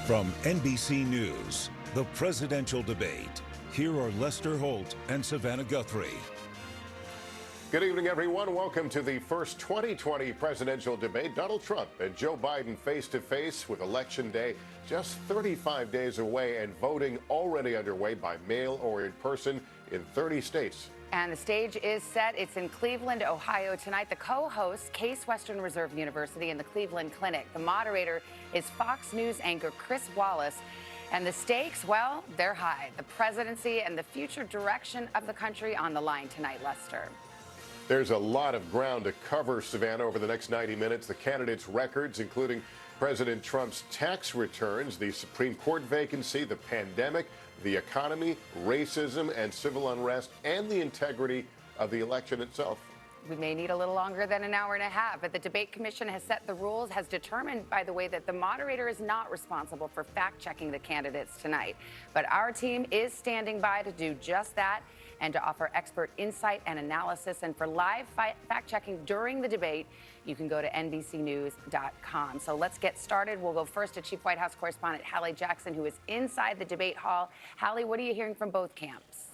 From NBC News, the presidential debate. Here are Lester Holt and Savannah Guthrie. Good evening, everyone. Welcome to the first 2020 presidential debate. Donald Trump and Joe Biden face-to-face with Election Day just 35 days away and voting already underway by mail or in person in 30 states. And the stage is set. It's in Cleveland, Ohio tonight. The co-host, Case Western Reserve University and the Cleveland Clinic. The moderator is Fox News anchor Chris Wallace. And the stakes, well, they're high. The presidency and the future direction of the country on the line tonight, Lester. There's a lot of ground to cover, Savannah, over the next 90 minutes. The candidates' records, including President Trump's tax returns, the Supreme Court vacancy, the pandemic, the economy, racism and civil unrest, and the integrity of the election itself. We may need a little longer than an hour and a half, but the Debate Commission has set the rules, has determined, by the way, that the moderator is not responsible for fact-checking the candidates tonight. But our team is standing by to do just that and to offer expert insight and analysis. And for live fact-checking during the debate, you can go to NBCnews.com. So let's get started. We'll go first to Chief White House correspondent Hallie Jackson, who is inside the debate hall. Hallie, what are you hearing from both camps?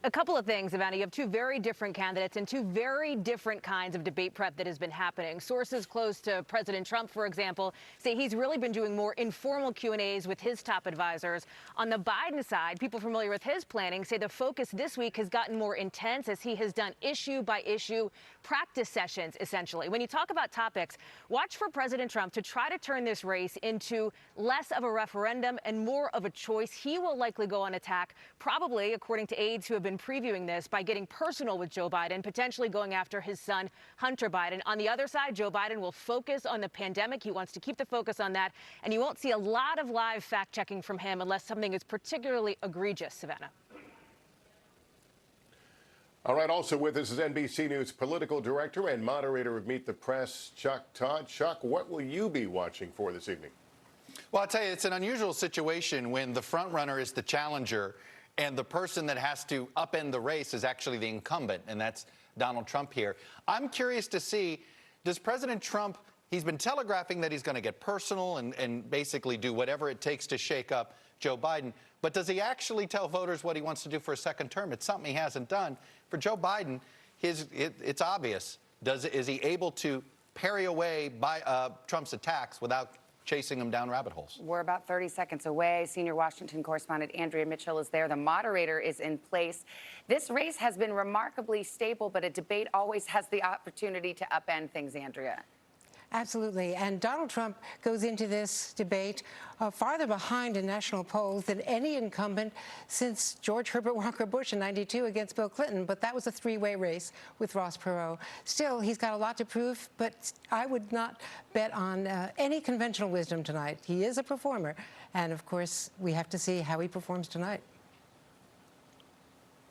A couple of things, Savannah. You have two very different candidates and two very different kinds of debate prep that has been happening. Sources close to President Trump, for example, say he's really been doing more informal Q&As with his top advisors. On the Biden side, people familiar with his planning say the focus this week has gotten more intense as he has done issue-by-issue practice sessions, essentially. When you talk about topics, watch for President Trump to try to turn this race into less of a referendum and more of a choice. He will likely go on attack, probably, according to aides who have been previewing this, by getting personal with Joe Biden, potentially going after his son, Hunter Biden. On the other side, Joe Biden will focus on the pandemic. He wants to keep the focus on that. And you won't see a lot of live fact-checking from him unless something is particularly egregious, Savannah. All right, also with us is NBC News political director and moderator of Meet the Press, Chuck Todd. Chuck, what will you be watching for this evening? Well, I'll tell you, it's an unusual situation when the front runner is the challenger and the person that has to upend the race is actually the incumbent, and that's Donald Trump here. I'm curious to see, does President Trump, he's been telegraphing that he's going to get personal and basically do whatever it takes to shake up Joe Biden, but does he actually tell voters what he wants to do for a second term? It's something he hasn't done. For Joe Biden, it's obvious. Is he able to parry away by Trump's attacks without chasing them down rabbit holes? We're about 30 seconds away. Senior Washington correspondent Andrea Mitchell is there. The moderator is in place. This race has been remarkably stable, but a debate always has the opportunity to upend things, Andrea. Absolutely. And Donald Trump goes into this debate farther behind in national polls than any incumbent since George Herbert Walker Bush in '92 against Bill Clinton. But that was a three-way race with Ross Perot. Still, he's got a lot to prove, but I would not bet on any conventional wisdom tonight. He is a performer. And, of course, we have to see how he performs tonight.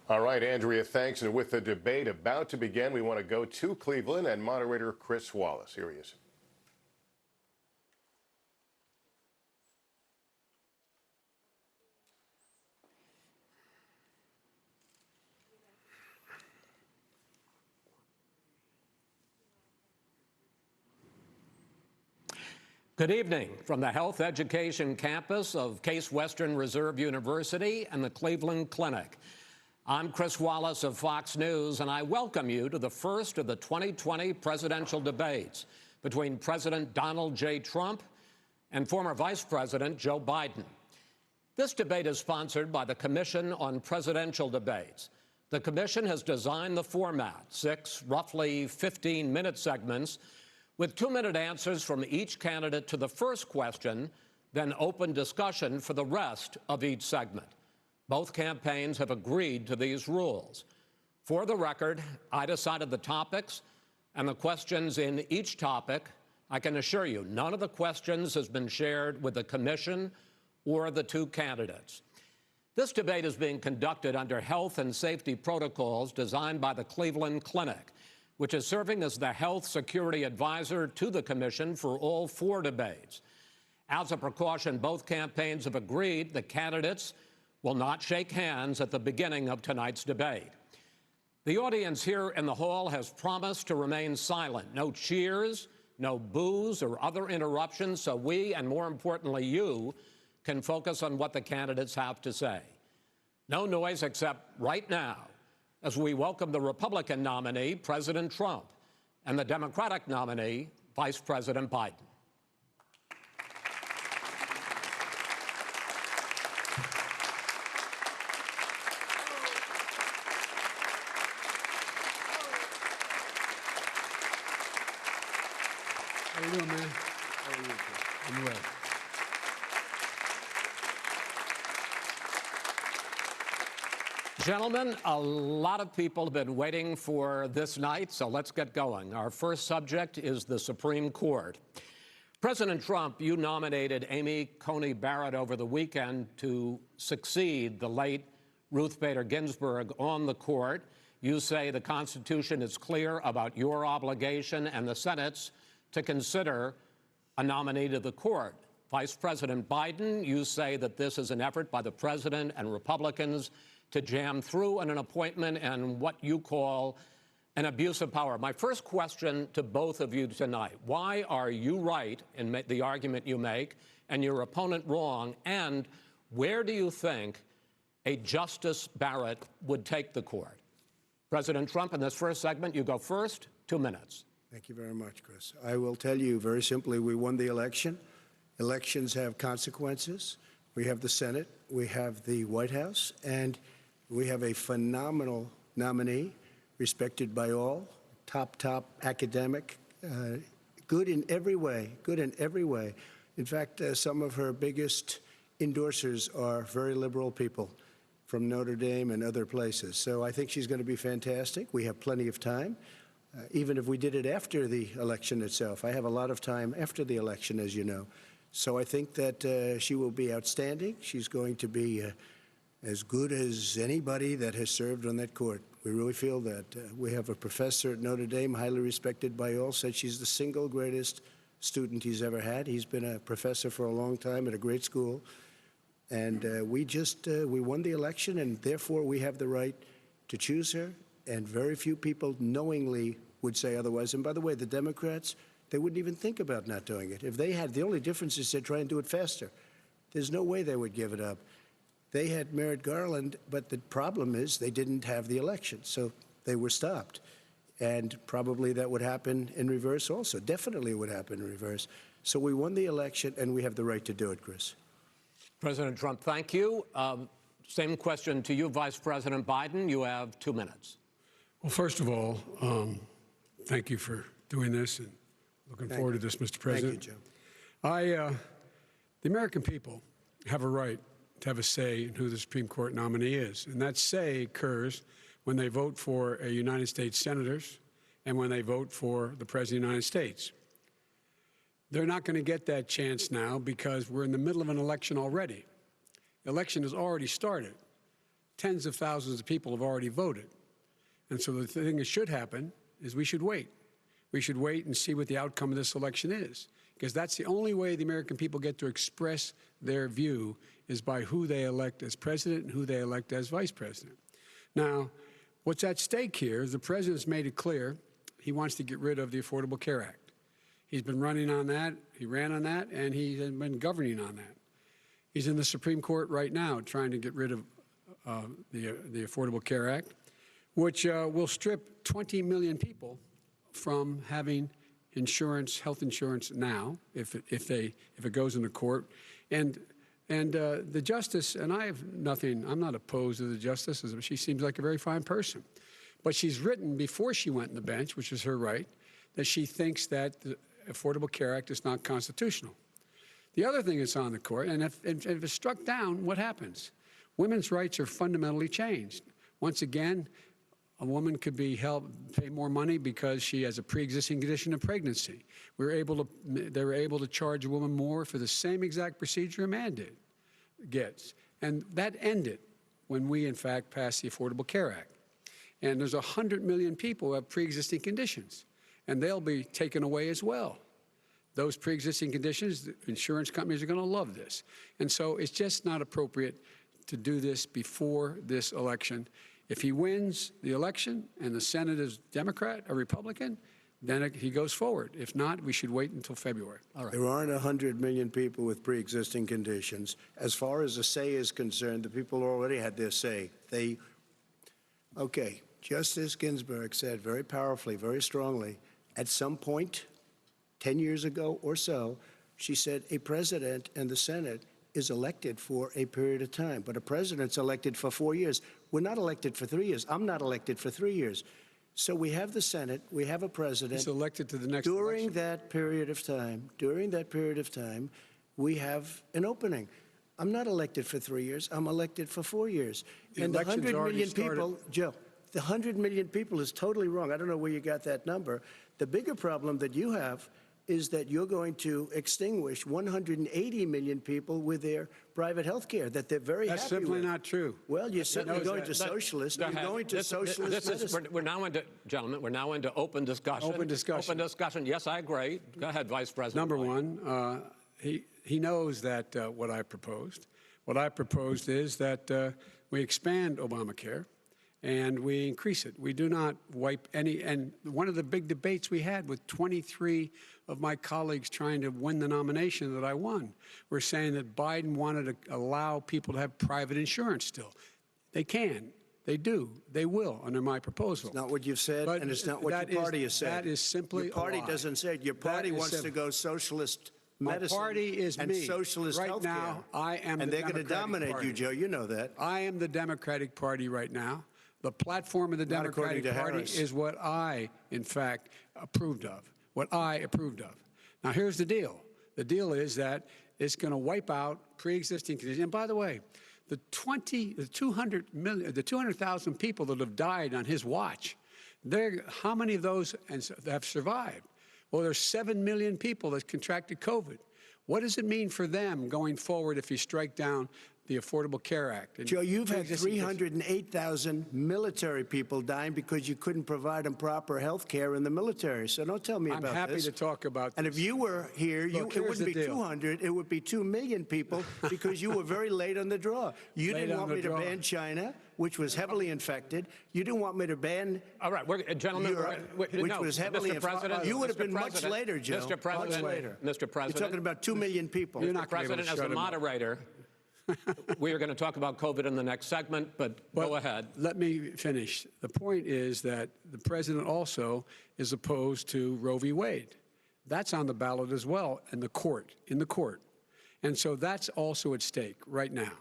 All right, Andrea, thanks. And with the debate about to begin, we want to go to Cleveland and moderator Chris Wallace. Here he is. Good evening from the Health Education campus of Case Western Reserve University and the Cleveland Clinic. I'm Chris Wallace of Fox News, and I welcome you to the first of the 2020 presidential debates between President Donald J. Trump and former Vice President Joe Biden. This debate is sponsored by the Commission on Presidential Debates. The commission has designed the format, 6 roughly 15-minute segments, with 2-minute answers from each candidate to the first question, then open discussion for the rest of each segment. Both campaigns have agreed to these rules. For the record, I decided the topics and the questions in each topic. I can assure you, none of the questions has been shared with the commission or the two candidates. This debate is being conducted under health and safety protocols designed by the Cleveland Clinic, which is serving as the health security advisor to the commission for all 4 debates. As a precaution, both campaigns have agreed the candidates will not shake hands at the beginning of tonight's debate. The audience here in the hall has promised to remain silent. No cheers, no boos or other interruptions, so we, and more importantly you, can focus on what the candidates have to say. No noise except right now, as we welcome the Republican nominee, President Trump, and the Democratic nominee, Vice President Biden. How you doing, man? How are you? I'm well. Gentlemen, a lot of people have been waiting for this night, so let's get going. Our first subject is the Supreme Court. President Trump, you nominated Amy Coney Barrett over the weekend to succeed the late Ruth Bader Ginsburg on the court. You say the Constitution is clear about your obligation and the Senate's to consider a nominee to the court. Vice President Biden, you say that this is an effort by the president and Republicans to jam through an appointment and what you call an abuse of power. My first question to both of you tonight, why are you right in the argument you make and your opponent wrong? And where do you think a Justice Barrett would take the court? President Trump, in this first segment, you go first, 2 minutes. Thank you very much, Chris. I will tell you very simply, we won the election. Elections have consequences. We have the Senate, we have the White House, and we have a phenomenal nominee, respected by all, top academic, good in every way, good in every way. In fact, some of her biggest endorsers are very liberal people from Notre Dame and other places. So I think she's going to be fantastic. We have plenty of time. Even if we did it after the election itself. I have a lot of time after the election, as you know. So I think that she will be outstanding. She's going to be as good as anybody that has served on that court. We really feel that. We have a professor at Notre Dame, highly respected by all, said she's the single greatest student he's ever had. He's been a professor for a long time at a great school. And we won the election, and therefore we have the right to choose her. And very few people knowingly would say otherwise. And by the way, the Democrats, they wouldn't even think about not doing it. If they had, the only difference is they'd try and do it faster. There's no way they would give it up. They had Merrick Garland, but the problem is they didn't have the election, so they were stopped. And probably that would happen in reverse also. Definitely it would happen in reverse. So we won the election, and we have the right to do it, Chris. President Trump, thank you. Same question to you, Vice President Biden. You have 2 minutes. Well, first of all, thank you for doing this, and looking forward to this, Mr. President. Thank you, Joe. The American people have a right to have a say in who the Supreme Court nominee is, and that say occurs when they vote for a United States senators and when they vote for the President of the United States. They're not going to get that chance now because we're in the middle of an election already. The election has already started. Tens of thousands of people have already voted. And so the thing that should happen is we should wait. We should wait and see what the outcome of this election is, because that's the only way the American people get to express their view is by who they elect as president and who they elect as vice president. Now, what's at stake here is the president's made it clear he wants to get rid of the Affordable Care Act. He's been running on that, he ran on that, and he's been governing on that. He's in the Supreme Court right now trying to get rid of the Affordable Care Act, which will strip 20 million people from having insurance, health insurance now, if it goes into court. And the justice, and I have nothing, I'm not opposed to the justice, she seems like a very fine person. But she's written before she went on the bench, which is her right, that she thinks that the Affordable Care Act is not constitutional. The other thing that's on the court, and if it's struck down, what happens? Women's rights are fundamentally changed. Once again, a woman could be pay more money because she has a pre-existing condition of pregnancy. They were able to charge a woman more for the same exact procedure a man gets. And that ended when we, in fact, passed the Affordable Care Act. And there's 100 million people who have pre-existing conditions, and they'll be taken away as well. Those pre-existing conditions, the insurance companies are going to love this. And so it's just not appropriate to do this before this election. If he wins the election and the Senate is Democrat or Republican, then he goes forward. If not, we should wait until February. All right. There aren't 100 million people with pre-existing conditions. As far as the say is concerned, the people already had their say. Okay, Justice Ginsburg said very powerfully, very strongly, at some point, 10 years ago or so, she said a president and the Senate is elected for a period of time, but a president's elected for 4 years. We're not elected for 3 years. I'm not elected for 3 years. So we have the Senate, we have a president. He's elected to the next during election. that period of time, we have an opening. I'm not elected for 3 years. I'm elected for 4 years. And the 100 million people, Joe, the 100 million people is totally wrong. I don't know where you got that number. The bigger problem that you have is that you're going to extinguish 180 million people with their private health care that they're very That's happy simply with. not true. Well, you're certainly going to socialist. You're going to socialist medicine. We're now into, gentlemen, we're now into open discussion. Open discussion. Open discussion. Yes, I agree. Go ahead, Vice President. Number one, he knows that what I proposed. What I proposed is that we expand Obamacare and we increase it. We do not wipe any. And one of the big debates we had with 23 of my colleagues trying to win the nomination that I won were saying that Biden wanted to allow people to have private insurance still. They can. They do. They will under my proposal. It's not what you've said, But and it's not what your party has said. That is simply your party a lie. doesn't say it. Your party wants to go socialist medicine. My party is and me. socialist right healthcare. now, I am and the they're going to Democratic dominate Party. you, Joe. You know that. I am the Democratic Party right now. The platform of the Not according Democratic to Party Harris. is what I, in fact, approved of. What I approved of. Now, here's the deal. The deal is that it's going to wipe out pre-existing conditions. And by the way, the 200,000 people that have died on his watch, how many of those have survived? Well, there's 7 million people that contracted COVID. What does it mean for them going forward if you strike down the Affordable Care Act? And Joe, you've had 308,000 military people dying because you couldn't provide them proper health care in the military. So don't tell me about this. I'm happy to talk about And this. if you were here, Look, it wouldn't be here's the deal. 200, it would be 2 million people because you were very late on the draw. You Late didn't on want the me to draw. ban China, which was heavily infected. You didn't want me to ban All right, gentlemen, Europe, which was heavily infected. You would have been much later, Joe. Mr. President, much later. Mr. President, You're talking about 2 million people. You're not gonna be able President, to as the shut him up. moderator, we are going to talk about COVID in the next segment, but go ahead. Let me finish. The point is that the president also is opposed to Roe v. Wade. That's on the ballot as well in the court. And so that's also at stake right now.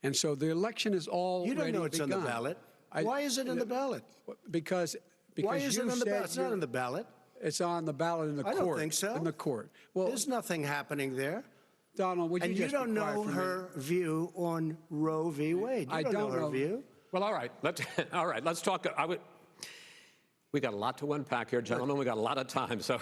And so the election is already You don't know it's on the begun. ballot. Why is it on the ballot? Because Why is you it on the said ballot? It's not on the ballot. It's on the ballot in the court. I don't think so. In the court. Well, There's nothing happening there. Donald, would you And just you don't be quiet know for a her view on Roe v. Wade. You I don't know her know. view. Well, all right. Let's talk. We got a lot to unpack here, gentlemen. We got a lot of time. So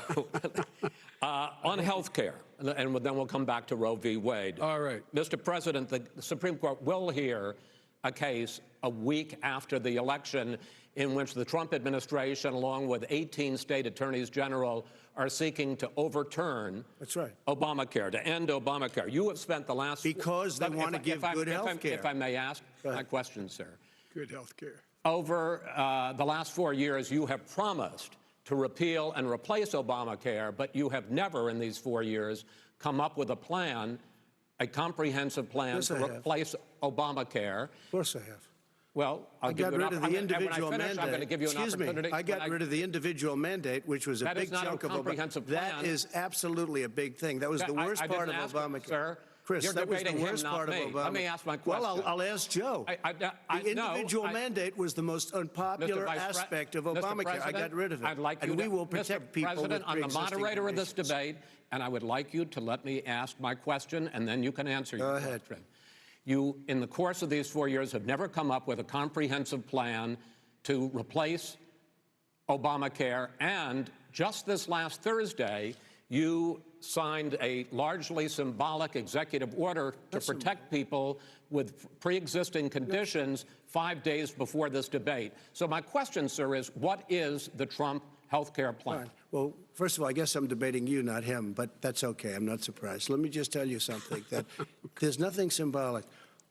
on health care, and then we'll come back to Roe v. Wade. All right. Mr. President, the Supreme Court will hear a case a week after the election in which the Trump administration, along with 18 state attorneys general, are seeking to overturn That's right. Obamacare, to end Obamacare. You have spent the last... Because they want to give good health care. If I may ask my question, sir. good health care. Over the last 4 years, you have promised to repeal and replace Obamacare, but you have never in these 4 years come up with a plan, a comprehensive plan Yes, to I have. replace Obamacare. Of course I have. Well, I got rid of the individual when I finish, mandate. I'm going to give you an Excuse me. opportunity. I got rid of the individual mandate, which was a That is big not a chunk of comprehensive That plan. is absolutely a big thing. That was the worst I part of didn't ask Obamacare. Sir, Chris, you're that was the debating him, worst not part of me. Obamacare. Let me ask my question. Well, I'll ask Joe. The individual mandate was the most unpopular aspect of Obamacare. I got rid of it. I'd like you and we will protect Mr. people President, with I'm the pre-existing moderator of this conditions. debate, and I would like you to let me ask my question, and then you can answer your ahead. question. You, in the course of these 4 years, have never come up with a comprehensive plan to replace Obamacare, and just this last Thursday, you signed a largely symbolic executive order to protect people with pre-existing conditions 5 days before this debate. So my question, sir, is what is the Trump health care plan? Fine. Well, first of all, I guess I'm debating you, not him, but that's okay. I'm not surprised. Let me just tell you something, that there's nothing symbolic.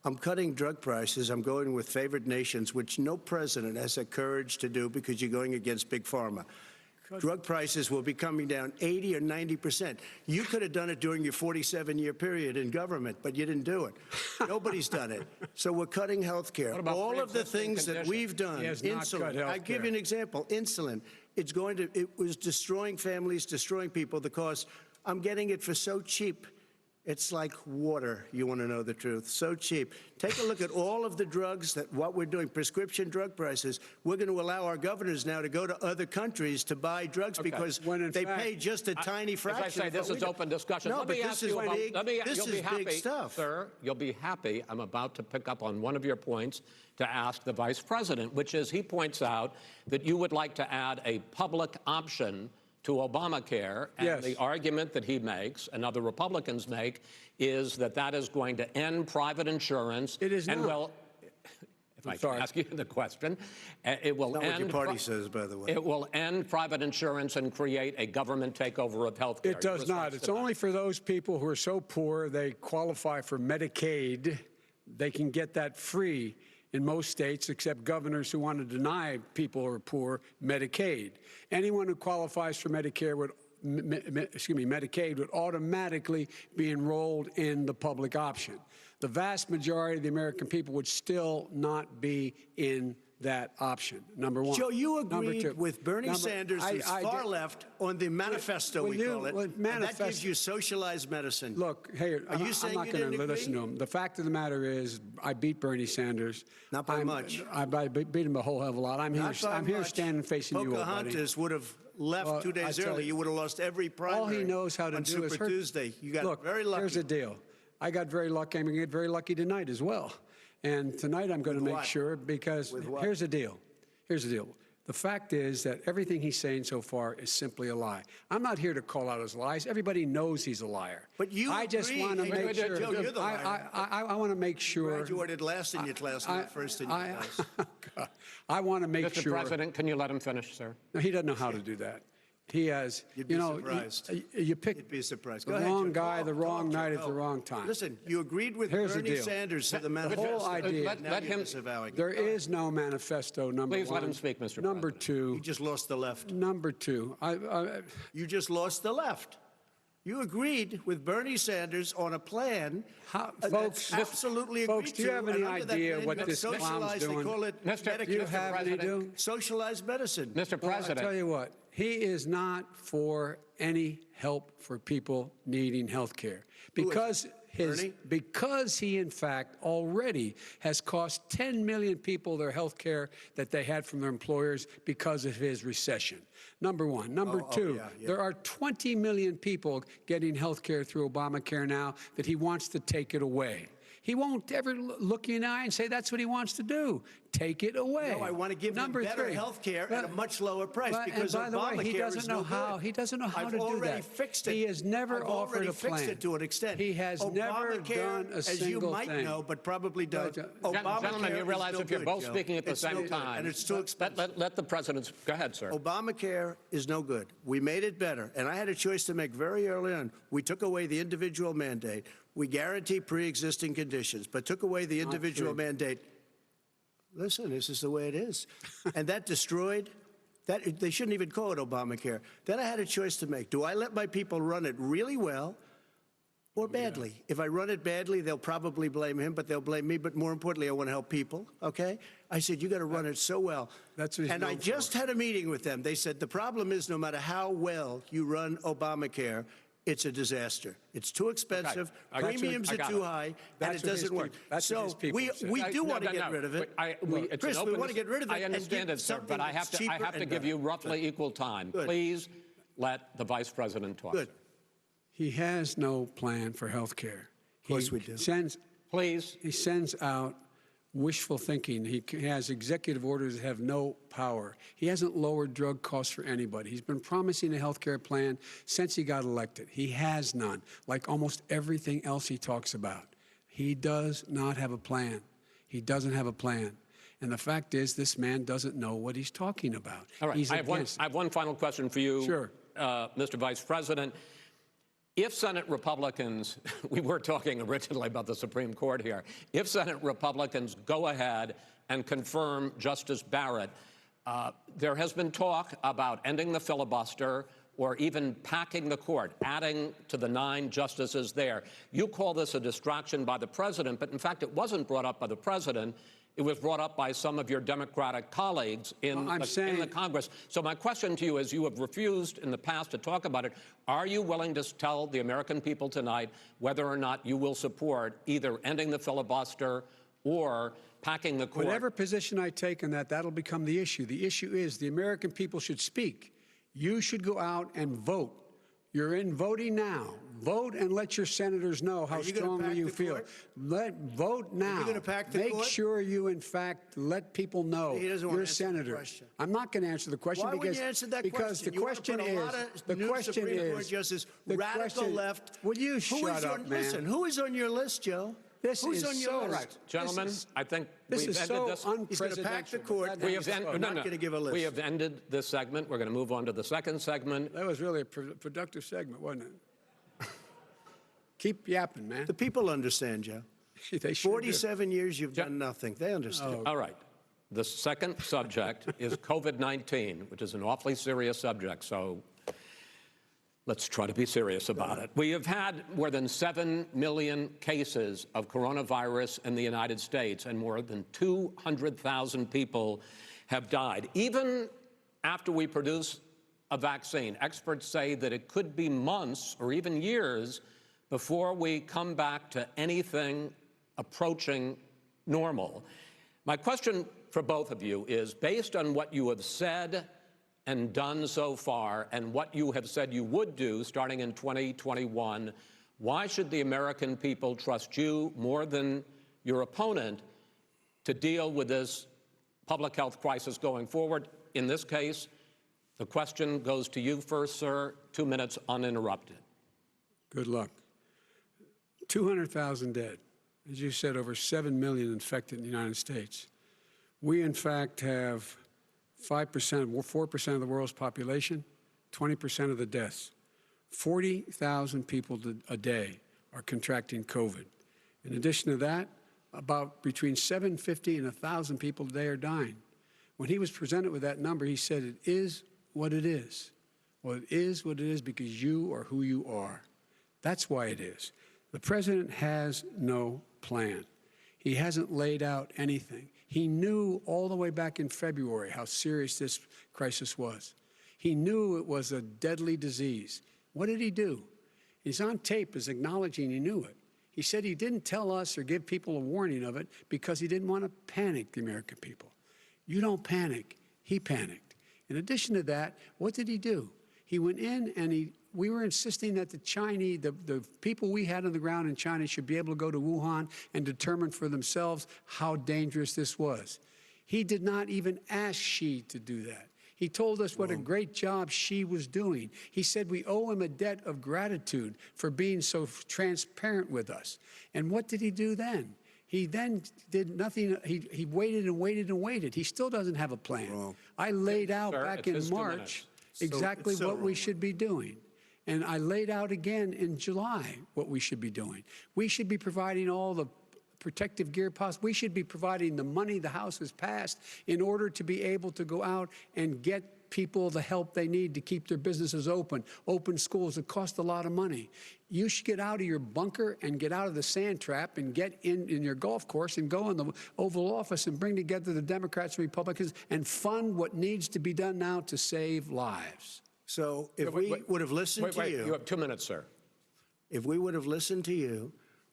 I'm cutting drug prices. I'm going with favored nations, which no president has the courage to do because you're going against Big Pharma. drug prices will be coming down 80 or 90%. You could have done it during your 47-year period in government, but you didn't do it. Nobody's done it. So we're cutting health care. All of the things that we've done, insulin, I give you an example, insulin, it was destroying families, destroying people. The cost, I'm getting it for so cheap. It's like water, you want to know the truth. So cheap. Take a look at all of the drugs what we're doing, prescription drug prices. We're going to allow our governors now to go to other countries to buy drugs because they pay just a tiny fraction. As I say, this is open discussion. No, but this is big stuff. Sir, you'll be happy. I'm about to pick up on one of your points to ask the Vice President, which is he points out that you would like to add a public option to Obamacare, and the argument that he makes and other Republicans make is that that is going to end private insurance. It is and not. Well, if I can ask you the question, it will not end. What your party says, by the way. It will end private insurance and create a government takeover of health care. It does not. It's only for those people who are so poor they qualify for Medicaid. They can get that free in most states, except governors who want to deny people who are poor Medicaid. Anyone who qualifies for Medicare Medicaid would automatically be enrolled in the public option. The vast majority of the American people would still not be in that option, number one. Joe, you agreed with Bernie Sanders, who's far left, on the manifesto, we call it, and that gives you socialized medicine. Look, hey, Are you saying I'm not going to listen to him. The fact of the matter is, I beat Bernie Sanders. Not by much. I beat him a whole hell of a lot. I'm here standing facing you, old buddy. Pocahontas would have left 2 days early. You would have lost every primary. All he knows how to do is Super Tuesday. You got very lucky. Here's the deal. I got very lucky. I'm going to get very lucky tonight as well. And tonight I'm going to make sure, because here's the deal. Here's the deal. The fact is that everything he's saying so far is simply a lie. I'm not here to call out his lies. Everybody knows he's a liar. But you I just want to make sure. Joe, you're the liar. I want to make sure. Graduated last in your class, not first in your class. I want to make sure. Mr. President, can you let him finish, sir? No, he doesn't know how to do that. He has, You'd be surprised. You pick You'd be surprised. the wrong guy, the wrong night at the wrong time. Listen, you agreed with Bernie Sanders to the manifesto. The whole idea. Let him. There is no manifesto, number Please one. let him speak, Mr. Number President. two. You just lost the left. Number two. You just lost the left. You agreed with Bernie Sanders on a plan. Folks, absolutely folks, agreed do you have any and under that idea plan, what that's this clown's socialized. doing? They call it Mr. Do you have any President. socialized medicine. Mr. Well, President. I tell you what, he is not for any help for people needing health care. Because he, in fact, already has cost 10 million people their health care that they had from their employers because of his recession. Number one. Number two, there are 20 million people getting health care through Obamacare now that he wants to take it away. He won't ever look you in the eye and say that's what he wants to do. Take it away. No, I want to give them better health care at a much lower price because and by Obamacare the way, he doesn't know how. He doesn't know how to do that. I've already fixed it. He has never offered a plan. I've already fixed it to an extent. He has never done a single thing. As you might know, but probably don't. Gentlemen, you realize if you're both speaking at the same time, and it's too expensive. Let the president go ahead, sir. Obamacare is no good. We made it better, and I had a choice to make very early on. We took away the individual mandate. We guarantee pre-existing conditions, but took away the individual mandate. Listen, this is the way it is. And that destroyed, they shouldn't even call it Obamacare. Then I had a choice to make. Do I let my people run it really well or badly? If I run it badly, they'll probably blame him, but they'll blame me. But more importantly, I want to help people, okay? I said, you got to run it so well. That's what he's and known I just had a meeting with them. They said, the problem is no matter how well you run Obamacare, it's a disaster. It's too expensive. Premiums are too high, and it doesn't work. So we do want to get rid of it. Chris, we want to get rid of it. I understand it, sir, but I have to give you roughly equal time. Please let the vice president talk. Good. He has no plan for health care. Of course we do. He sends out wishful thinking. He has executive orders that have no power. He hasn't lowered drug costs for anybody. He's been promising a health care plan since he got elected. He has none, like almost everything else he talks about. He does not have a plan. He doesn't have a plan. And the fact is, this man doesn't know what he's talking about. All right, I have one final question for you, sure. Mr. Vice President. If Senate Republicans, we were talking originally about the Supreme Court here, if Senate Republicans go ahead and confirm Justice Barrett, There has been talk about ending the filibuster or even packing the court, adding to the 9 justices there. You call this a distraction by the president, but in fact, it wasn't brought up by the president. It was brought up by some of your Democratic colleagues in the Congress. So my question to you is, you have refused in the past to talk about it. Are you willing to tell the American people tonight whether or not you will support either ending the filibuster or packing the court? Whatever position I take on that, that'll become the issue. The issue is the American people should speak. You should go out and vote. You're in voting now. Vote and let your senators know how strongly you feel. Vote now. Are you pack the Make court? sure you, in fact, let people know you're a senator. I'm not going to answer the question. Why would you answer that because question? the question is, Supreme Court justice, radical left. Will you shut up, man? Listen, who is on your list, Joe? Who's on your list? Right. Gentlemen, I think this we've is ended so this. He's going to pack the court. Not going to give a list. We have ended this segment. We're going to move on to the second segment. That was really a productive segment, wasn't it? Keep yapping, man. The people understand, Joe. They sure 47 years you've done nothing. They understand. All right. The second subject is COVID-19, which is an awfully serious subject. So let's try to be serious about it. We have had more than 7 million cases of coronavirus in the United States, and more than 200,000 people have died. Even after we produce a vaccine, experts say that it could be months or even years before we come back to anything approaching normal. My question for both of you is, based on what you have said and done so far, and what you have said you would do starting in 2021, why should the American people trust you more than your opponent to deal with this public health crisis going forward? In this case, the question goes to you first, sir. 2 minutes uninterrupted. Good luck. 200,000 dead. As you said, over 7 million infected in the United States. We, in fact, have 5%, 4% of the world's population, 20% of the deaths. 40,000 people a day are contracting COVID. In addition to that, about between 750 and 1,000 people a day are dying. When he was presented with that number, he said, it is what it is. Well, it is what it is because you are who you are. That's why it is. The president has no plan. He hasn't laid out anything. He knew all the way back in February how serious this crisis was. He knew it was a deadly disease. What did he do? He's on tape as acknowledging he knew it. He said he didn't tell us or give people a warning of it because he didn't want to panic the American people. You don't panic. He panicked. In addition to that, what did he do? He went in and we were insisting that the Chinese, the people we had on the ground in China should be able to go to Wuhan and determine for themselves how dangerous this was. He did not even ask Xi to do that. He told us what a great job Xi was doing. He said we owe him a debt of gratitude for being so transparent with us. And what did he do then? He then did nothing. He waited and waited and waited. He still doesn't have a plan. I laid out back in March exactly what we should be doing. And I laid out again in July what we should be doing. We should be providing all the protective gear possible. We should be providing the money the House has passed in order to be able to go out and get people the help they need to keep their businesses open schools. It costs a lot of money. You should get out of your bunker and get out of the sand trap and get in your golf course and go in the Oval Office and bring together the Democrats and Republicans and fund what needs to be done now to save lives. So if we would have listened to you. You have 2 minutes, sir. If we would have listened to you,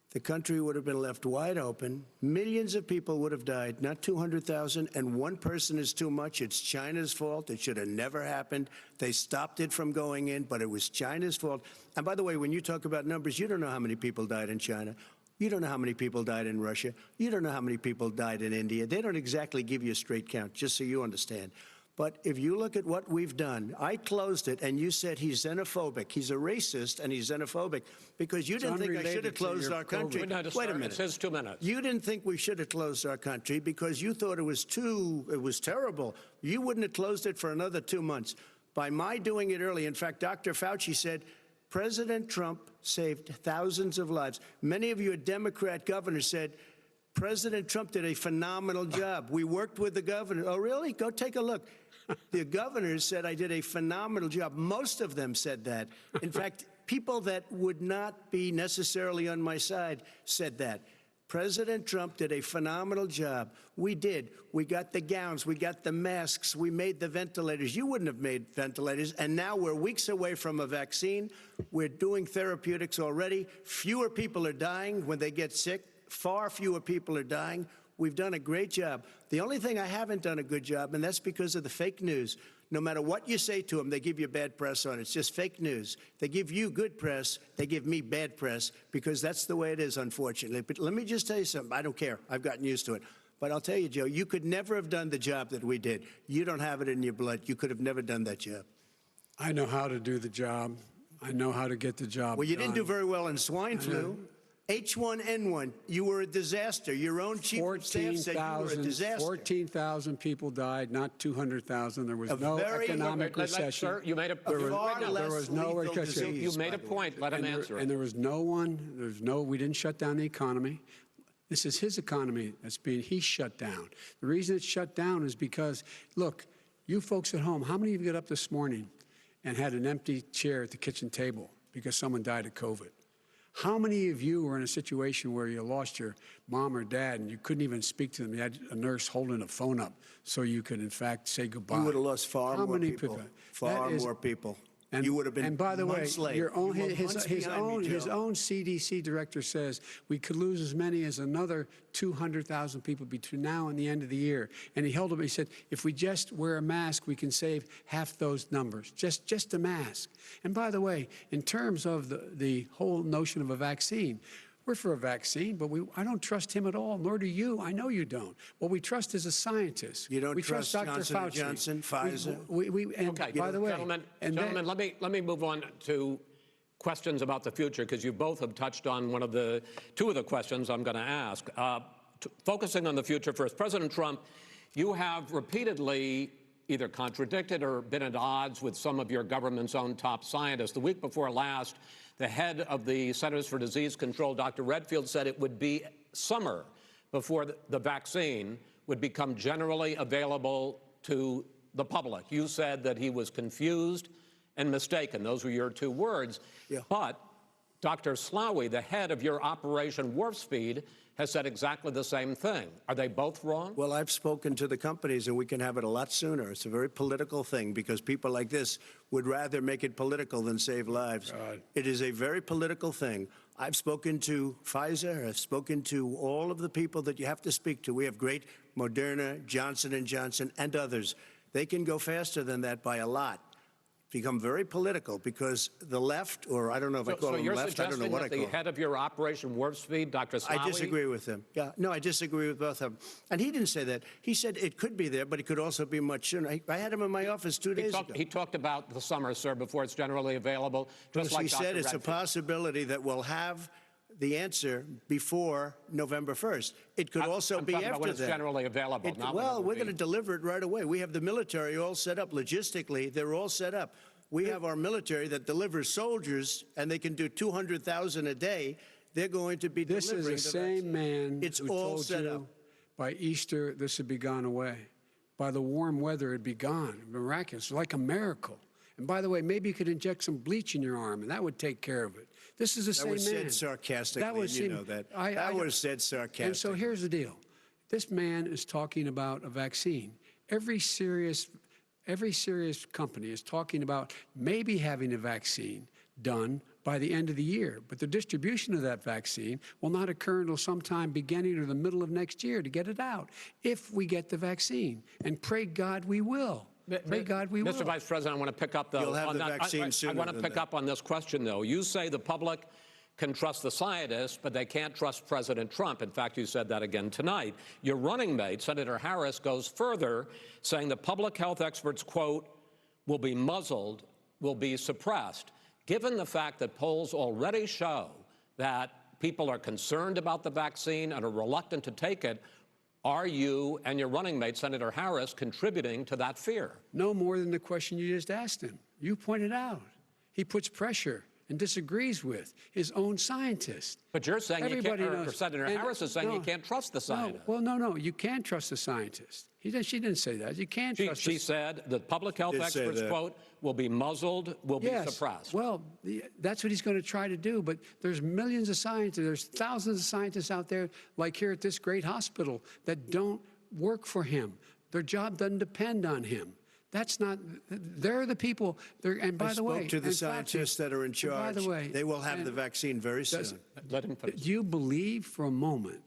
the country would have been left wide open. Millions of people would have died, not 200,000, and one person is too much. It's China's fault. It should have never happened. They stopped it from going in, but it was China's fault. And by the way, when you talk about numbers, you don't know how many people died in China. You don't know how many people died in Russia. You don't know how many people died in India. They don't exactly give you a straight count, just so you understand. But if you look at what we've done, I closed it, and you said he's xenophobic. He's a racist, and he's xenophobic because you didn't think I should have closed our country. Wait a minute. It says 2 minutes. You didn't think we should have closed our country because you thought it was terrible. You wouldn't have closed it for another 2 months. By my doing it early, in fact, Dr. Fauci said, President Trump saved thousands of lives. Many of you Democrat governors said, President Trump did a phenomenal job. We worked with the governor. Oh, really? Go take a look. The governors said I did a phenomenal job. Most of them said that. In fact, people that would not be necessarily on my side said that. President Trump did a phenomenal job. We did. We got the gowns. We got the masks. We made the ventilators. You wouldn't have made ventilators. And now we're weeks away from a vaccine. We're doing therapeutics already. Fewer people are dying when they get sick. Far fewer people are dying. We've done a great job. The only thing I haven't done a good job, and that's because of the fake news. No matter what you say to them, they give you bad press on it. It's just fake news. They give you good press. They give me bad press because that's the way it is, unfortunately. But let me just tell you something. I don't care. I've gotten used to it. But I'll tell you, Joe, you could never have done the job that we did. You don't have it in your blood. You could have never done that job. I know how to do the job. I know how to get the job Well, you done. didn't do very well in swine flu. H1N1, you were a disaster. Your own chief of staff said you were a disaster. 14,000 people died, not 200,000. There was no economic recession. Sir, you made a There was no recession. You made a point. Let him answer it. And there was we didn't shut down the economy. This is his economy he's shut down. The reason it's shut down is because, look, you folks at home, how many of you got up this morning and had an empty chair at the kitchen table because someone died of COVID? How many of you were in a situation where you lost your mom or dad and you couldn't even speak to them? You had a nurse holding a phone up so you could, in fact, say goodbye. You would have lost far more people. Far more people. And you would have been. And by the way, his own CDC director says we could lose as many as another 200,000 people between now and the end of the year. And he held up. He said, if we just wear a mask, we can save half those numbers. Just a mask. And by the way, in terms of the whole notion of a vaccine. We're for a vaccine, but I don't trust him at all, nor do you. I know you don't. What we trust is a scientist. You don't trust Dr. Johnson Fauci. Johnson, Pfizer? Okay, by the way, gentlemen, let me move on to questions about the future, because you both have touched on two of the questions I'm going to ask. Focusing on the future first, President Trump, you have repeatedly either contradicted or been at odds with some of your government's own top scientists. The week before last, the head of the Centers for Disease Control, Dr. Redfield, said it would be summer before the vaccine would become generally available to the public. You said that he was confused and mistaken. Those were your two words. Yeah. But Dr. Slaoui, the head of your Operation Warp Speed, has said exactly the same thing. Are they both wrong? Well, I've spoken to the companies, and we can have it a lot sooner. It's a very political thing because people like this would rather make it political than save lives. God. It is a very political thing. I've spoken to Pfizer. I've spoken to all of the people that you have to speak to. We have great Moderna, Johnson & Johnson, and others. They can go faster than that by a lot. Become very political because the left, or I don't know if I call them left, I don't know what I call them. So you're suggesting that the head of your Operation Warp Speed, Dr. Slaoui? I disagree with him. Yeah, no, I disagree with both of them. And he didn't say that. He said it could be there, but it could also be much sooner. I had him in my office 2 days ago. He talked about the summer, sir, before it's generally available. Just like he said it's a Redfield. possibility that we'll have the answer before November 1st. It could also be talking about after when it's that. generally available. Well, we're going to deliver it right away. We have the military all set up. Logistically, they're all set up. We have our military that delivers soldiers, and they can do 200,000 a day. They're going to be delivering This is the same man It's who all told set you up. by Easter this would be gone away. By the warm weather, it'd be gone. Miraculous, like a miracle. And by the way, maybe you could inject some bleach in your arm, and that would take care of it. This is the same man. That was said sarcastically, you know that. That was said sarcastically. And so here's the deal. This man is talking about a vaccine. Every serious company is talking about maybe having a vaccine done by the end of the year. But the distribution of that vaccine will not occur until sometime beginning or the middle of next year to get it out, if we get the vaccine. And pray God we will. Pray God we will. Mr. Vice President, I want to pick up You'll have the vaccine sooner I want to pick up on this question, though. You say the public can trust the scientists, but they can't trust President Trump. In fact, you said that again tonight. Your running mate, Senator Harris, goes further, saying the public health experts, quote, will be muzzled, will be suppressed. Given the fact that polls already show that people are concerned about the vaccine and are reluctant to take it, are you and your running mate, Senator Harris, contributing to that fear? No more than the question you just asked him. You pointed out. He puts pressure and disagrees with his own scientists. But you're saying you can't, or Senator Harris is saying you can't trust the scientists. No, you can't trust the scientists. She didn't say that. You can't trust She said the public health experts, quote, will be muzzled, will be suppressed. Well, that's what he's going to try to do. But there's millions of scientists, there's thousands of scientists out there, like here at this great hospital, that don't work for him. Their job doesn't depend on him. That's not, they're the people, and by the way. I spoke to the scientists that are in charge. By the way. They will have the vaccine very soon. Let him finish. Do you believe for a moment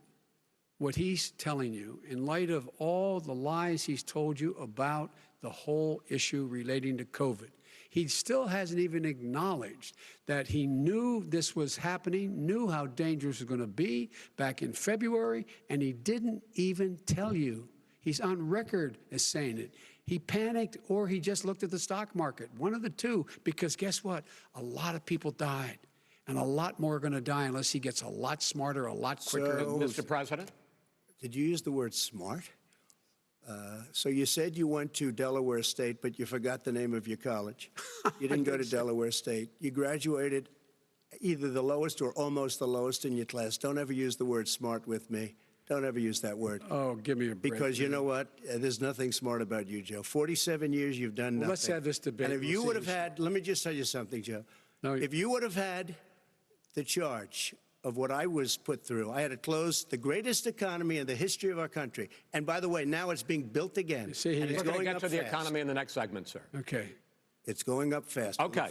what he's telling you in light of all the lies he's told you about the whole issue relating to COVID? He still hasn't even acknowledged that he knew this was happening, knew how dangerous it was going to be back in February, and he didn't even tell you. He's on record as saying it. He panicked or he just looked at the stock market, one of the two, because guess what? A lot of people died, and a lot more are going to die unless he gets a lot smarter, a lot quicker. So, Mr. President? Did you use the word smart? So you said you went to Delaware State, but you forgot the name of your college. You didn't go to Delaware State. You graduated either the lowest or almost the lowest in your class. Don't ever use the word smart with me. Don't ever use that word. Oh, give me a break. Because you know what? There's nothing smart about you, Joe. 47 years, you've done nothing. Let's have this debate. And if you would have had, let me just tell you something, Joe. No, if you would have had the charge of what I was put through, I had to close the greatest economy in the history of our country. And by the way, now it's being built again. We're going to get to the economy in the next segment, sir. Okay. It's going up fast. Okay.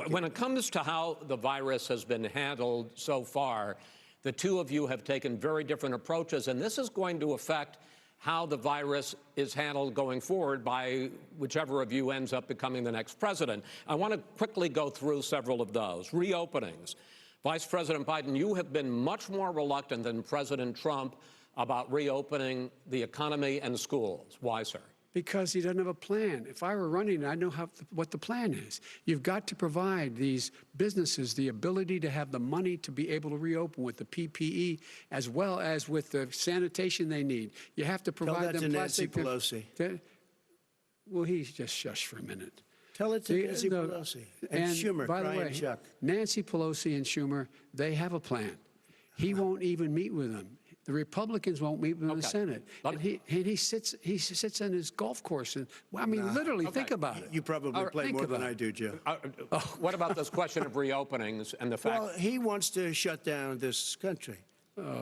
When it comes to how the virus has been handled so far, the two of you have taken very different approaches, and this is going to affect how the virus is handled going forward by whichever of you ends up becoming the next president. I want to quickly go through several of those. Reopenings. Vice President Biden, you have been much more reluctant than President Trump about reopening the economy and schools. Why, sir? Because he doesn't have a plan. If I were running, I know what the plan is. You've got to provide these businesses the ability to have the money to be able to reopen with the PPE as well as with the sanitation they need. You have to provide them plastic. Tell that to Nancy Pelosi. Well, he's just shush for a minute. Tell it to Nancy Pelosi and Schumer. By the way, Chuck. Nancy Pelosi and Schumer, they have a plan. He won't even meet with them. The Republicans won't meet him in the Senate. And he sits on his golf course. And I mean, literally, think about it. You probably play more than I do, Joe. What about this question of reopenings and the fact? Well, he wants to shut down this country.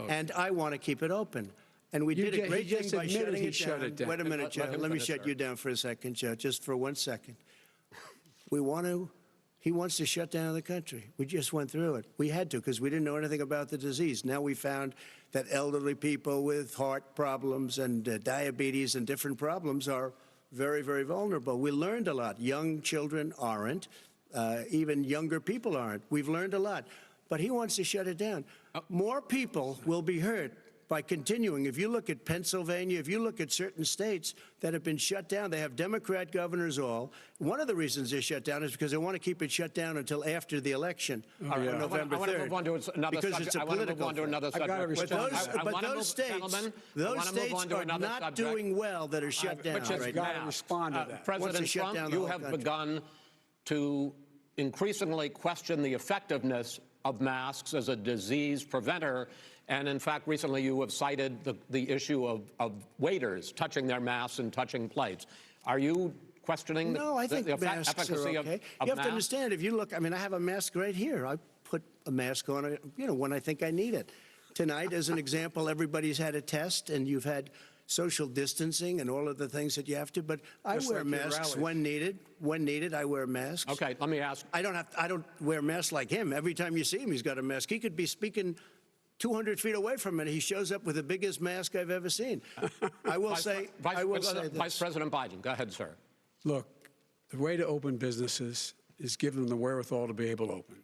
And I want to keep it open. And we did a great thing by shutting it down. Wait a minute, Joe. Let me shut you down for a second, Joe, just for 1 second. He wants to shut down the country. We just went through it. We had to because we didn't know anything about the disease. Now we found that elderly people with heart problems and diabetes and different problems are very, very vulnerable. We learned a lot. Young children aren't. Even younger people aren't. We've learned a lot. But he wants to shut it down. More people will be hurt by continuing. If you look at Pennsylvania, if you look at certain states that have been shut down, they have Democrat governors all. One of the reasons they're shut down is because they want to keep it shut down until after the election on November 3rd. I want to move on to another because subject. it's a political thing. But those states are not doing well that are shut down right now. Respond to that. President Trump, you have begun to increasingly question the effectiveness of masks as a disease preventer. And in fact, recently you have cited the issue of waiters touching their masks and touching plates. Are you questioning the efficacy of masks? You have to understand, if you look, I mean, I have a mask right here. I put a mask on, when I think I need it. Tonight, as an example, everybody's had a test, and you've had social distancing and all of the things that you have to. But I wear masks when needed. When needed, I wear masks. Okay, let me ask. I don't wear masks like him. Every time you see him, he's got a mask. He could be speaking 200 feet away from it. He shows up with the biggest mask I've ever seen. I will say this. Vice President Biden, go ahead, sir. Look, the way to open businesses is give them the wherewithal to be able to open.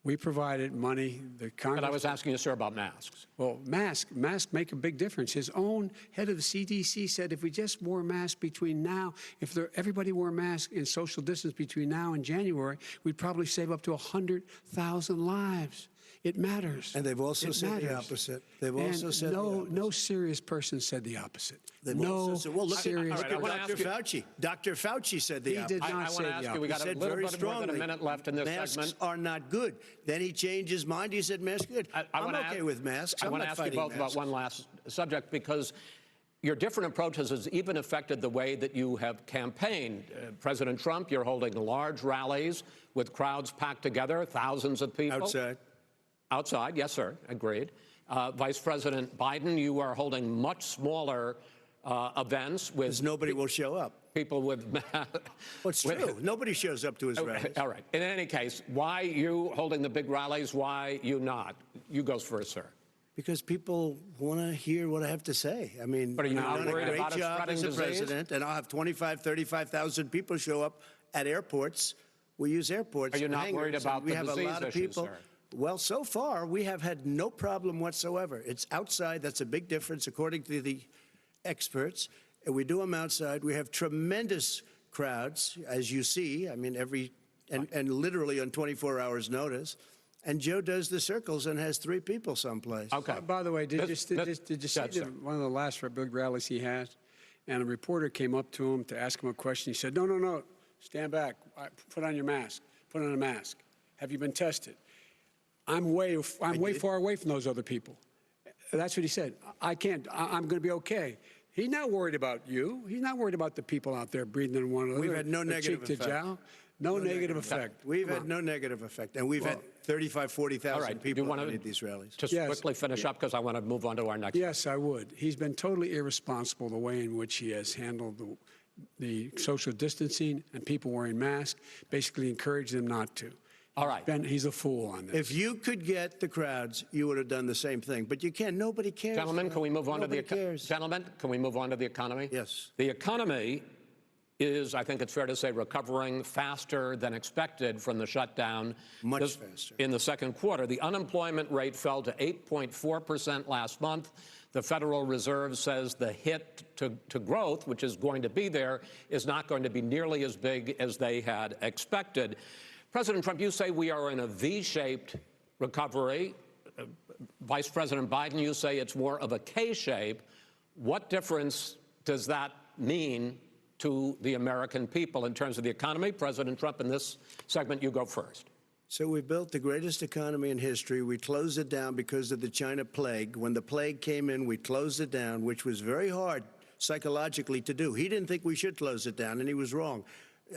We provided money. The Congress. But I was asking you, sir, about masks. Well, masks make a big difference. His own head of the CDC said if we just wore masks between now, if everybody wore masks in social distance between now and January, we'd probably save up to 100,000 lives. It matters. And they've also said the opposite. They've also said the opposite. No serious person said the opposite. Well, look at Dr. Fauci. Dr. Fauci said the opposite. He did not say the opposite. We got a little bit more than a minute left in this segment. Masks are not good. Then he changed his mind. He said masks are good. I'm okay with masks. I want to ask you both about one last subject, because your different approaches has even affected the way that you have campaigned. President Trump, you're holding large rallies with crowds packed together, thousands of people. Outside. Outside, yes, sir, agreed. Vice President Biden, you are holding much smaller events with... Because nobody will show up. People with... Well, it's true. Nobody shows up to his rallies. All right. In any case, why you holding the big rallies? Why you not? You goes first, sir. Because people want to hear what I have to say. I mean, but are you I've not done worried a great about job spreading as a disease? president, and I'll have 35,000 people show up at airports. We use airports. Are you not worried about the disease issues, sir? Well, so far, we have had no problem whatsoever. It's outside. That's a big difference, according to the experts. And we do them outside. We have tremendous crowds, as you see. I mean, and literally on 24 hours' notice. And Joe does the circles and has 3 people someplace. Okay. By the way, did you see one of the last big rallies he had? And a reporter came up to him to ask him a question. He said, no, stand back. Put on your mask. Put on a mask. Have you been tested? I'm way far away from those other people. That's what he said. I can't. I'm going to be okay. He's not worried about you. He's not worried about the people out there breathing in one another. We've had no negative effect. No negative effect. We've had no negative effect. And we've had 35,000, 40,000 people at these rallies. Just quickly finish up, because I want to move on to our next. Yes, I would. He's been totally irresponsible the way in which he has handled the social distancing and people wearing masks, basically encouraged them not to. All right. He's a fool on this. If you could get the crowds, you would have done the same thing. But you can't. Nobody cares. Gentlemen, can we move on to the economy? Gentlemen, can we move on to the economy? Yes. The economy is, I think it's fair to say, recovering faster than expected from the shutdown. Much faster. In the second quarter, the unemployment rate fell to 8.4% last month. The Federal Reserve says the hit to growth, which is going to be there, is not going to be nearly as big as they had expected. President Trump, you say we are in a V-shaped recovery. Vice President Biden, you say it's more of a K-shape. What difference does that mean to the American people in terms of the economy? President Trump, in this segment, you go first. So we built the greatest economy in history. We closed it down because of the China plague. When the plague came in, we closed it down, which was very hard psychologically to do. He didn't think we should close it down, and he was wrong.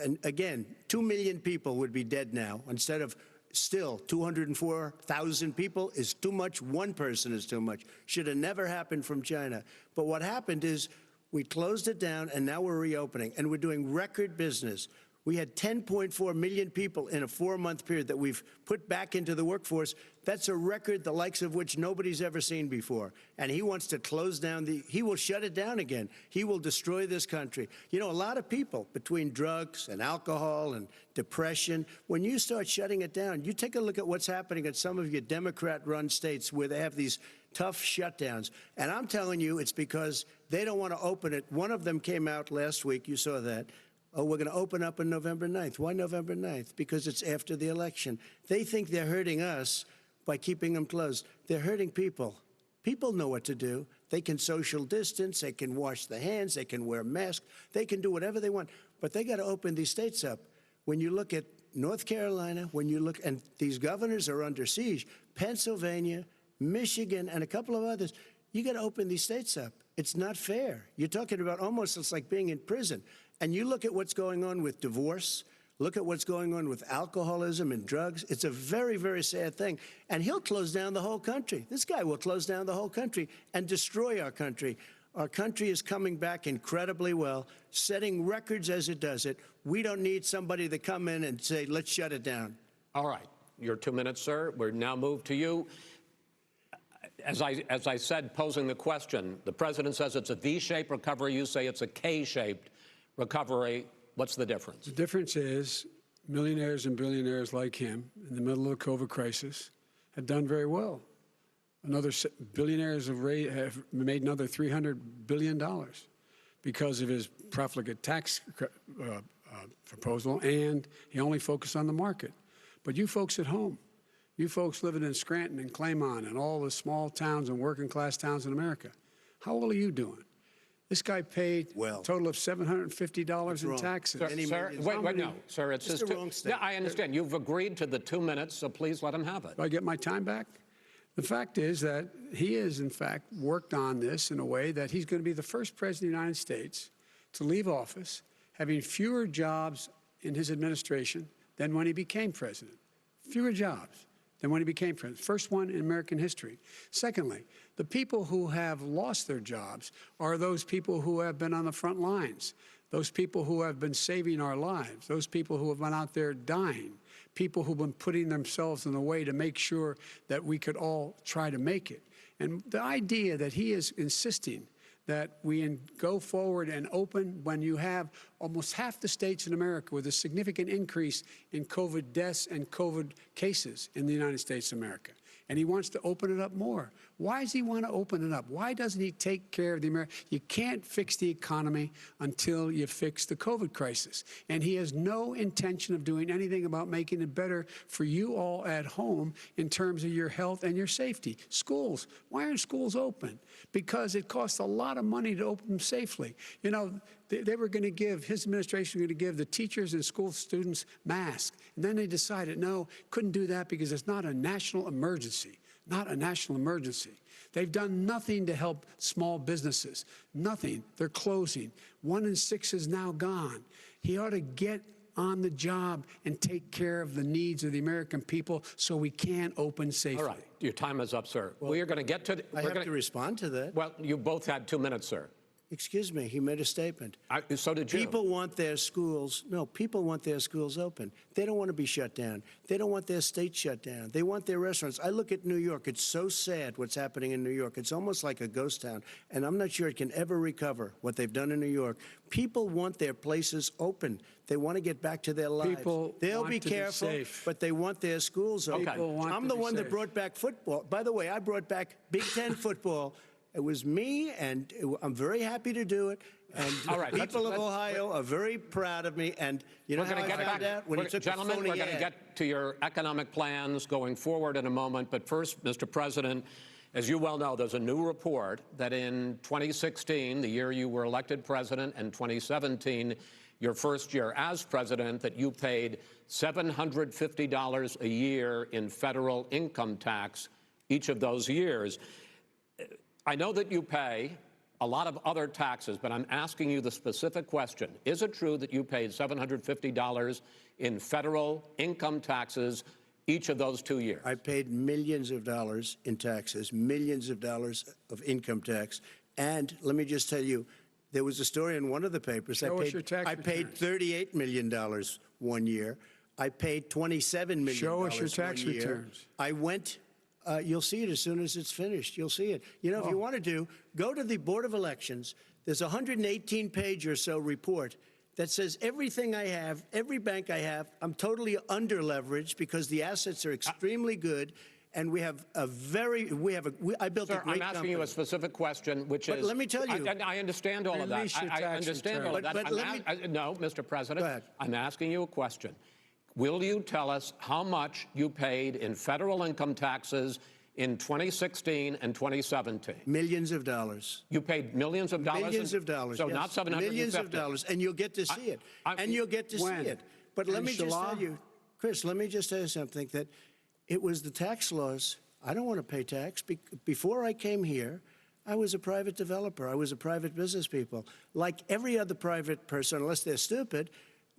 And again, 2 million people would be dead now instead of still 204,000 people is too much. One person is too much. Should have never happened from China. But what happened is we closed it down, and now we're reopening, and we're doing record business. We had 10.4 million people in a 4-month period that we've put back into the workforce. That's a record the likes of which nobody's ever seen before. And he wants to close down he will shut it down again. He will destroy this country. You know, a lot of people, between drugs and alcohol and depression, when you start shutting it down, you take a look at what's happening in some of your Democrat-run states where they have these tough shutdowns. And I'm telling you, it's because they don't want to open it. One of them came out last week. You saw that. Oh, we're going to open up on November 9th. Why November 9th? Because it's after the election. They think they're hurting us by keeping them closed. They're hurting people. People know what to do. They can social distance. They can wash their hands. They can wear masks. They can do whatever they want. But they got to open these states up. When you look at North Carolina, when you look, and these governors are under siege, Pennsylvania, Michigan, and a couple of others, you got to open these states up. It's not fair. You're talking about almost, it's like being in prison. And you look at what's going on with divorce, look at what's going on with alcoholism and drugs. It's a very, very sad thing. And he'll close down the whole country. This guy will close down the whole country and destroy our country. Our country is coming back incredibly well, setting records as it does it. We don't need somebody to come in and say, let's shut it down. All right. Your 2 minutes, sir. We're now moved to you. As I said, posing the question, the president says it's a V-shaped recovery. You say it's a K-shaped recovery. What's the difference? The difference is millionaires and billionaires like him in the middle of the COVID crisis have done very well. Billionaires have made another $300 billion because of his profligate tax proposal, and he only focused on the market. But you folks at home, you folks living in Scranton and Claymont and all the small towns and working class towns in America, how well are you doing? This guy paid a total of $750 in taxes. Sir, wait, no, sir, it's just wrong. Yeah, I understand. You've agreed to the 2 minutes, so please let him have it. Do I get my time back? The fact is that he has, in fact, worked on this in a way that he's going to be the first president of the United States to leave office having fewer jobs in his administration than when he became president. Fewer jobs than when he became president. First one in American history. Secondly, the people who have lost their jobs are those people who have been on the front lines, those people who have been saving our lives, those people who have been out there dying, people who've been putting themselves in the way to make sure that we could all try to make it. And the idea that he is insisting that we go forward and open when you have almost half the states in America with a significant increase in COVID deaths and COVID cases in the United States of America. And he wants to open it up more. Why does he want to open it up? Why doesn't he take care of the American? You can't fix the economy until you fix the COVID crisis. And he has no intention of doing anything about making it better for you all at home in terms of your health and your safety. Schools, why aren't schools open? Because it costs a lot of money to open them safely. You know, they were going to give, his administration was going to give the teachers and school students masks. And then they decided, no, couldn't do that because it's not a national emergency. Not a national emergency. They've done nothing to help small businesses. Nothing. They're closing. 1 in 6 is now gone. He ought to get on the job and take care of the needs of the American people so we can open safely. All right. Your time is up, sir. Well, we are going to get to... I have to respond to that. Well, you both had 2 minutes, sir. Excuse me, he made a statement. So did you. People want their schools, people want their schools open. They don't want to be shut down. They don't want their state shut down. They want their restaurants. I look at New York. It's so sad what's happening in New York. It's almost like a ghost town. And I'm not sure it can ever recover what they've done in New York. People want their places open. They want to get back to their lives. They'll be careful, but they want their schools open. I'm the one that brought back football. By the way, I brought back Big Ten football. It was me, and I'm very happy to do it. And the people of Ohio are very proud of me. And you know how I found out? When he took gentlemen, we're going to get to your economic plans going forward in a moment. But first, Mr. President, as you well know, there's a new report that in 2016, the year you were elected president, and 2017, your first year as president, that you paid $750 a year in federal income tax each of those years. I know that you pay a lot of other taxes, but I'm asking you the specific question. Is it true that you paid $750 in federal income taxes each of those 2 years? I paid millions of dollars in taxes, millions of dollars of income tax. And let me just tell you, there was a story in one of the papers. I paid $38 million 1 year. I paid $27 million. Show us your tax returns. I went... you'll see it as soon as it's finished. You'll see it. You know, if you want to go to the Board of Elections. There's a 118-page or so report that says everything I have, every bank I have, I'm totally under-leveraged because the assets are extremely good. And we have a very, I built a great company. I'm asking you a specific question, which is... let me tell you. I understand all of that. I understand all of that. No, Mr. President. Go ahead. I'm asking you a question. Will you tell us how much you paid in federal income taxes in 2016 and 2017? Millions of dollars. You paid millions of dollars? Millions of dollars, So yes. not 750? Millions of dollars, and you'll get to see it. And you'll get to see it. But let me just tell you, Chris, let me just tell you something, that it was the tax laws. I don't want to pay tax. Before I came here, I was a private developer. I was a private business people. Like every other private person, unless they're stupid,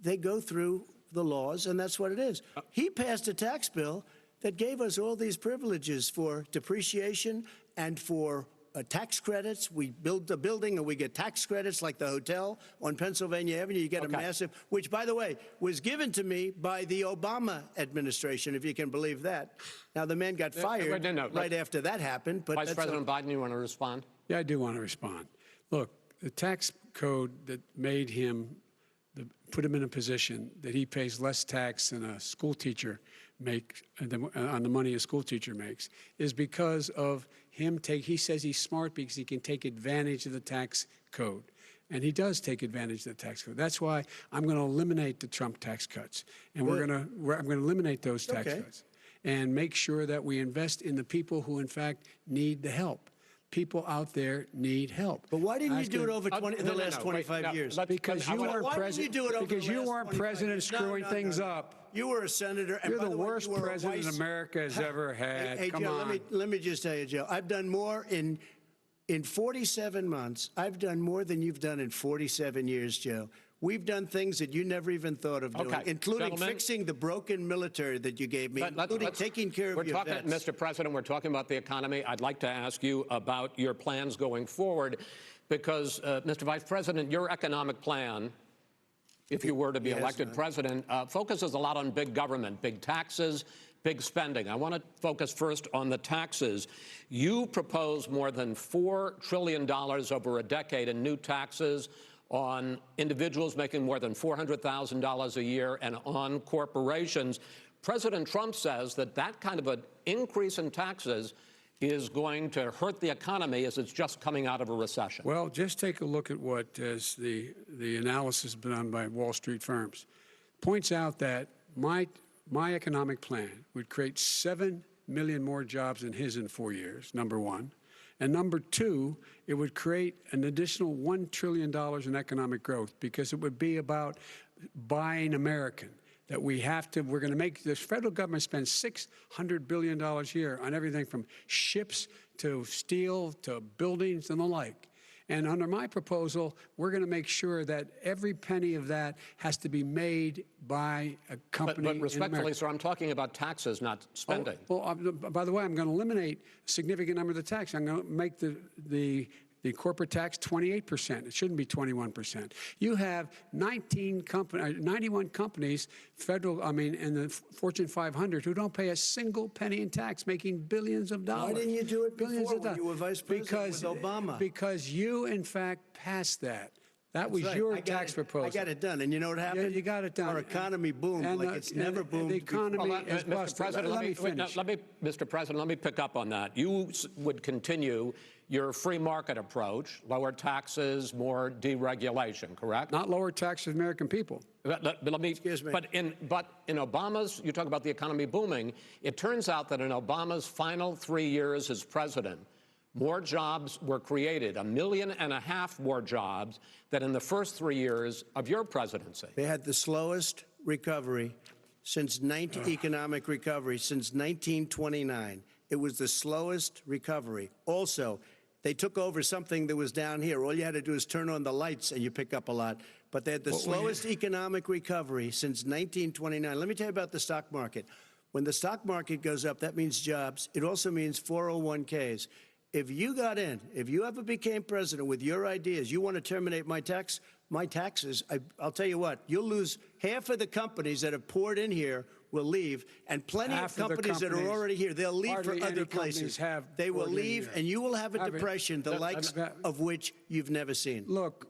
they go through the laws, and that's what it is. He passed a tax bill that gave us all these privileges for depreciation and for tax credits. We build a building and we get tax credits, like the hotel on Pennsylvania Avenue. You get a massive, which, by the way, was given to me by the Obama administration, if you can believe that. Now, the man got fired right after that happened. But Vice President Biden, you want to respond? Yeah, I do want to respond. Look, the tax code that made him put him in a position that he pays less tax than a school teacher makes on the money a school teacher makes is because of him he says he's smart because he can take advantage of the tax code. And he does take advantage of the tax code. That's why I'm going to eliminate the Trump tax cuts. And I'm going to eliminate those tax cuts and make sure that we invest in the people who, in fact, need the help. people out there need help. But why didn't you do it over the last 25 years? Because you weren't Why didn't president. you do it over Because the you last weren't 25 president years? screwing things up. You were a senator. And You're by the way, worst you were a president vice- America has ever had. Hey, Come Joe, on. let me just tell you, Joe. I've done more in 47 months. I've done more than you've done in 47 years, Joe. We've done things that you never even thought of doing, including fixing the broken military that you gave me, including taking care of your vets. Mr. President, we're talking about the economy. I'd like to ask you about your plans going forward because, Mr. Vice President, your economic plan, if you were to be elected president, focuses a lot on big government, big taxes, big spending. I want to focus first on the taxes. You propose more than $4 trillion over a decade in new taxes on individuals making more than $400,000 a year and on corporations. President Trump says that that kind of an increase in taxes is going to hurt the economy as it's just coming out of a recession. Well, just take a look at what is the analysis done by Wall Street firms. Points out that my economic plan would create 7 million more jobs than his in 4 years, number one. And number two, it would create an additional $1 trillion in economic growth because it would be about buying American. That we're going to make this federal government spend $600 billion a year on everything from ships to steel to buildings and the like. And under my proposal, we're going to make sure that every penny of that has to be made by a company. But respectfully, sir, I'm talking about taxes, not spending. By the way, I'm going to eliminate a significant number of the tax. I'm going to make the corporate tax 28%. It shouldn't be 21%. You have 91 companies, in the Fortune 500 who don't pay a single penny in tax, making billions of dollars. Why didn't you do it before when you were vice president with Obama? Because you, in fact, passed that. That was your tax proposal. I got it done. And you know what happened? Yeah, you got it done. Our economy boomed like it's never boomed. The economy is Mr. busted. President, Let me finish. Mr. President, let me pick up on that. You would continue your free market approach, lower taxes, more deregulation, correct? Not lower taxes for the American people. Excuse me. But in Obama's, you talk about the economy booming, it turns out that in Obama's final 3 years as president, more jobs were created, 1.5 million more jobs than in the first 3 years of your presidency. They had the slowest recovery since economic recovery since 1929. It was the slowest recovery. Also, they took over something that was down here. All you had to do is turn on the lights and you pick up a lot. But they had the slowest economic recovery since 1929. Let me tell you about the stock market. When the stock market goes up, that means jobs. It also means 401ks. If you got in, if you ever became president with your ideas, you want to terminate my taxes, I'll tell you what, you'll lose half of the companies that have poured in here will leave, and plenty of companies that are already here, they'll leave for other places. They will leave, and you will have a depression, the likes of which you've never seen. Look,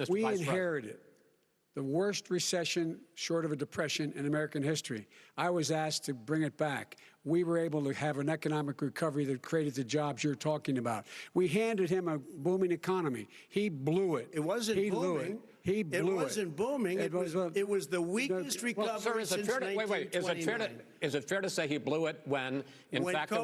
we inherited the worst recession short of a depression in American history. I was asked to bring it back. We were able to have an economic recovery that created the jobs you're talking about. We handed him a booming economy. He blew it. It wasn't booming. He blew it. It wasn't booming. It was the weakest recovery since 1929. Is it fair to say he blew it when fact, there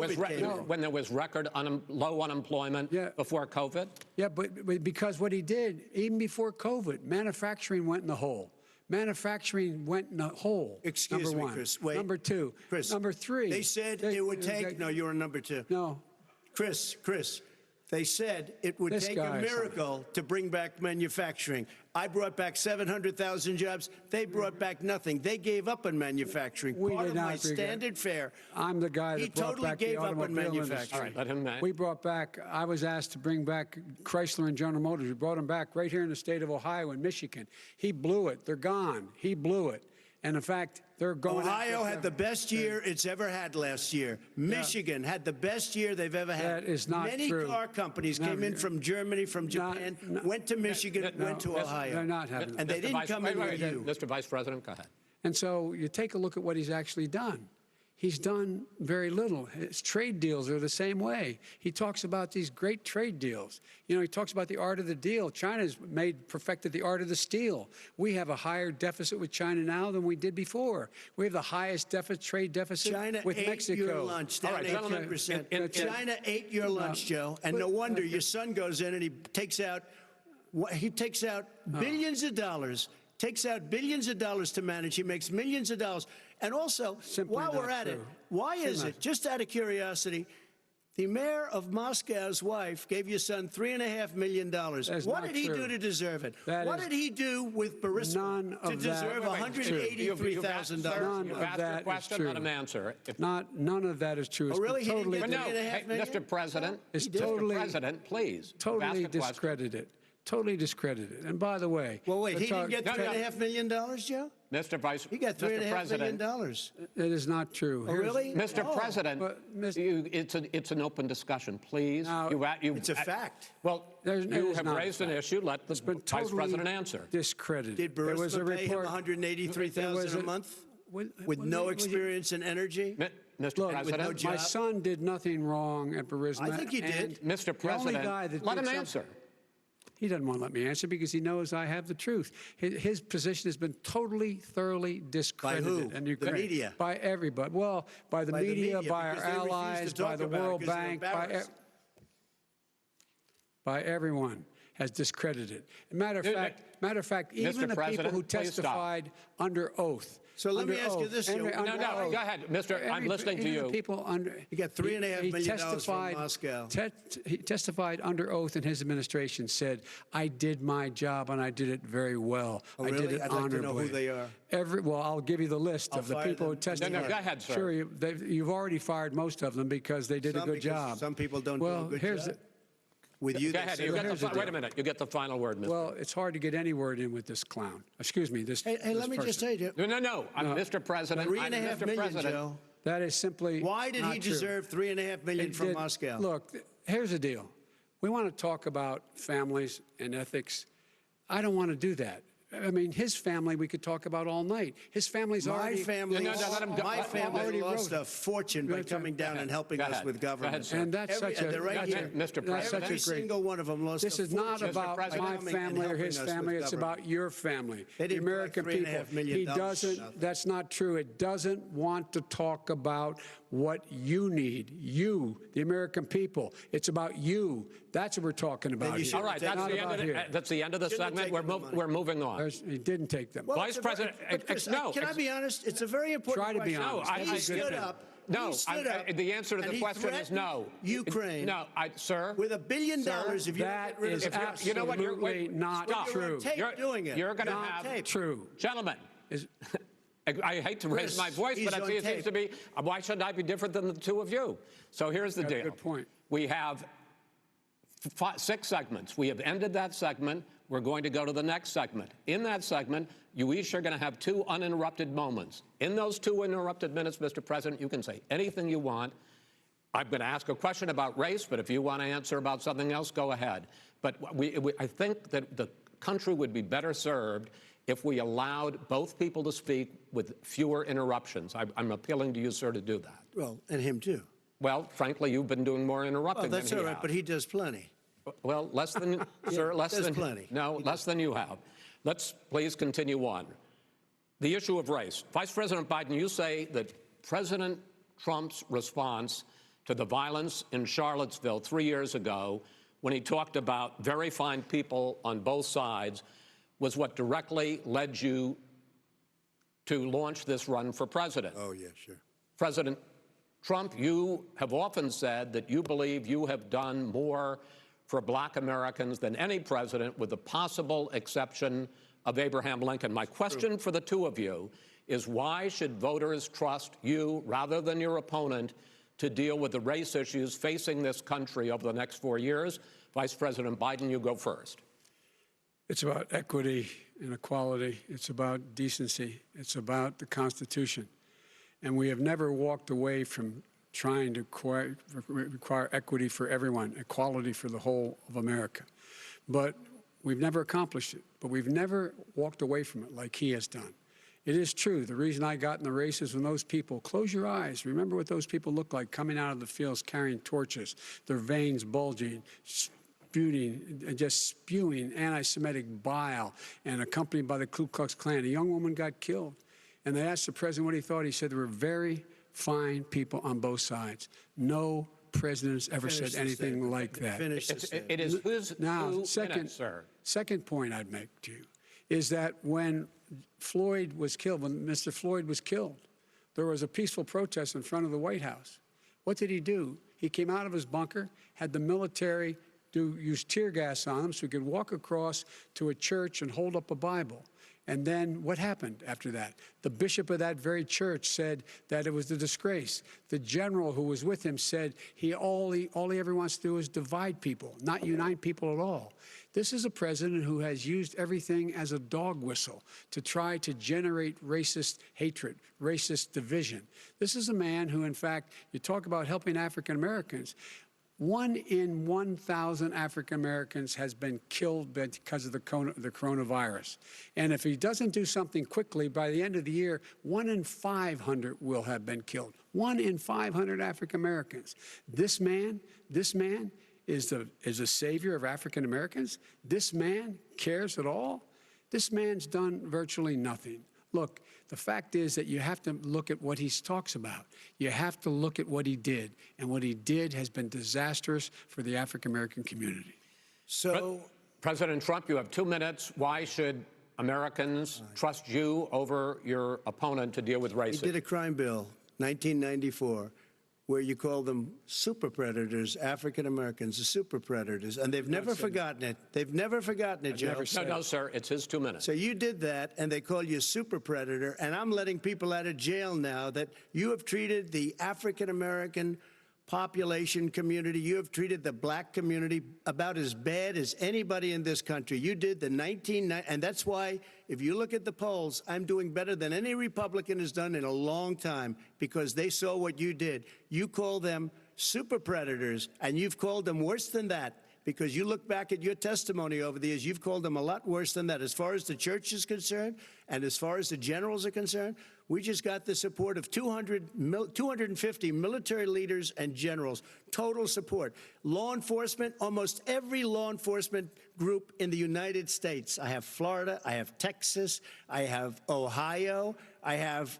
was record low unemployment before COVID? Yeah, but because what he did, even before COVID, manufacturing went in the hole. Manufacturing went in the hole. Excuse me, Chris. Wait. Number two. Chris. Number three. They said it would take. No, you're on number two. No. Chris. They said it would take a miracle to bring back manufacturing. I brought back 700,000 jobs. They brought back nothing. They gave up on manufacturing. Part of my standard fare. I'm the guy that brought back the automobile industry. All right, let him. We brought back. I was asked to bring back Chrysler and General Motors. We brought them back right here in the state of Ohio and Michigan. He blew it. They're gone. He blew it. And in fact, they're going. Ohio had the best year it's ever had last year. Michigan had the best year they've ever had. That is not true. Many car companies came in from Germany, from Japan, went to Michigan, went to Ohio. They're not having. And they didn't come in with you. Mr. Vice President, go ahead. And so you take a look at what he's actually done. He's done very little. His trade deals are the same way. He talks about these great trade deals. You know, he talks about the art of the deal. China's perfected the art of the steal. We have a higher deficit with China now than we did before. We have the highest trade deficit with Mexico. China ate your lunch, down 18%. China ate your lunch, Joe, and no wonder your son goes in and he takes out billions of dollars. Takes out billions of dollars to manage. He makes millions of dollars. And also, while we're at it, why is it, just out of curiosity, the mayor of Moscow's wife gave your son $3.5 million. What did he do to deserve it? What did he do with Burisma to deserve $183,000? None of that is true. Let him answer. None of that is true. Oh, really? Totally, Mr. President, Mr. President, please. Totally discredited. Totally discredited. And by the way, well, wait, he didn't get $3.5 million, Joe? Mr. Vice, he got $3.5 million. That is not true. Oh, really? Mr. President, it's an open discussion, please. Now, it's a fact. Well, you have raised an issue. Let the Vice President answer. Discredited. Did Burisma pay him $183,000 a month with no experience in energy? Mr. President, my son did nothing wrong at Burisma. I think he did. Mr. President, let him answer. He doesn't want to let me answer because he knows I have the truth. His position has been totally, thoroughly discredited. By who? The media? By everybody. Well, by the media, by our allies, by the World Bank, by everyone has discredited. Matter of fact, even the people who testified under oath. So let me ask you this, Joe. No, go ahead, Mr. I'm listening to you. He got $3.5 million from Moscow. He testified under oath in his administration, said, I did my job and I did it very well. Oh, really? I did it honorably. I'd like to know who they are. Well, I'll give you the list of the people who testified. No, go ahead, sir. Sure, you've already fired most of them because they did a good job. Some people don't do a good job. With you, go ahead. Wait a minute. You get the final word, Mr. Well, it's hard to get any word in with this clown. Excuse me. Hey, let me just say, No. Mr. President. $3.5 million, Joe. That is simply Why did he deserve $3.5 million from Moscow? Look, here's the deal. We want to talk about families and ethics. I don't want to do that. I mean, his family we could talk about all night. His family's already... My family lost a fortune by coming down and helping us with government. And that's such a... Mr. President. Every single one of them lost a fortune. This is not about my family or his family. It's about your family. The American people. He doesn't... That's not true. It doesn't want to talk about what you need. You, the American people. It's about you. That's what we're talking about here. All right, that's the end of the segment. We're moving on. He didn't take them. Well, Vice President, no. Can I be honest? It's a very important question. Try to be honest. He stood up. No, the answer to the question is no. Ukraine. No, sir. With $1 billion, if you that is absolutely not true. You're going to have true. Gentlemen. I hate to raise my voice, but it seems to be, why shouldn't I be different than the two of you? So here's the deal. Good point. We have 6 segments. We have ended that segment. We're going to go to the next segment. In that segment, you each are going to have 2 uninterrupted moments. In those 2 uninterrupted minutes, Mr. President, you can say anything you want. I'm going to ask a question about race, but if you want to answer about something else, go ahead. But I think that the country would be better served if we allowed both people to speak with fewer interruptions. I'm appealing to you, sir, to do that. Well, and him too. Well, frankly, you've been doing more interrupting than he has. That's all right, but he does plenty. Well, less than, sir, less than plenty. No, less than you have. Let's please continue on. The issue of race. Vice President Biden, you say that President Trump's response to the violence in Charlottesville 3 years ago, when he talked about very fine people on both sides, was what directly led you to launch this run for president. Oh, yeah, sure. President Trump, you have often said that you believe you have done more for black Americans than any president, with the possible exception of Abraham Lincoln. My question for the two of you is, why should voters trust you rather than your opponent to deal with the race issues facing this country over the next 4 years? Vice President Biden, you go first. It's about equity and equality. It's about decency. It's about the Constitution. And we have never walked away from trying to require equity for everyone, equality for the whole of America. But we've never accomplished it. But we've never walked away from it like he has done. It is true. The reason I got in the race is when those people, close your eyes, remember what those people look like coming out of the fields carrying torches, their veins bulging, just spewing anti-Semitic bile, and accompanied by the Ku Klux Klan. A young woman got killed. And they asked the president what he thought. He said there were very fine people on both sides. No president has ever said anything like that. It is whose now, sir. Second point I'd make to you is that when Floyd was killed, when Mr. Floyd was killed, there was a peaceful protest in front of the White House. What did he do? He came out of his bunker, had the military use tear gas on him so he could walk across to a church and hold up a Bible. And then what happened after that? The bishop of that very church said that it was a disgrace. The general who was with him said all he ever wants to do is divide people, not unite people at all. This is a president who has used everything as a dog whistle to try to generate racist hatred, racist division. This is a man who, in fact, you talk about helping African Americans. 1 in 1,000 African Americans has been killed because of the coronavirus. And if he doesn't do something quickly, by the end of the year, 1 in 500 will have been killed. 1 in 500 African Americans. This man is a savior of African Americans. This man cares at all. This man's done virtually nothing. Look, the fact is that you have to look at what he talks about. You have to look at what he did. And what he did has been disastrous for the African-American community. So, President Trump, you have 2 minutes. Why should Americans trust you over your opponent to deal with racism? He did a crime bill, 1994, where you call them super predators, African Americans, the super predators, and they've never forgotten it. They've never forgotten it, Joe. No, sir, it's his 2 minutes. So you did that, and they call you a super predator, and I'm letting people out of jail now that you have treated the African American population community, you have treated the black community about as bad as anybody in this country. You did the 1990, and that's why, if you look at the polls, I'm doing better than any Republican has done in a long time, because they saw what you did. You call them super predators, and you've called them worse than that, because you look back at your testimony over the years, you've called them a lot worse than that. As far as the church is concerned, and as far as the generals are concerned, we just got the support of 250 military leaders and generals, total support. Law enforcement, almost every law enforcement group in the United States. I have Florida, I have Texas, I have Ohio, I have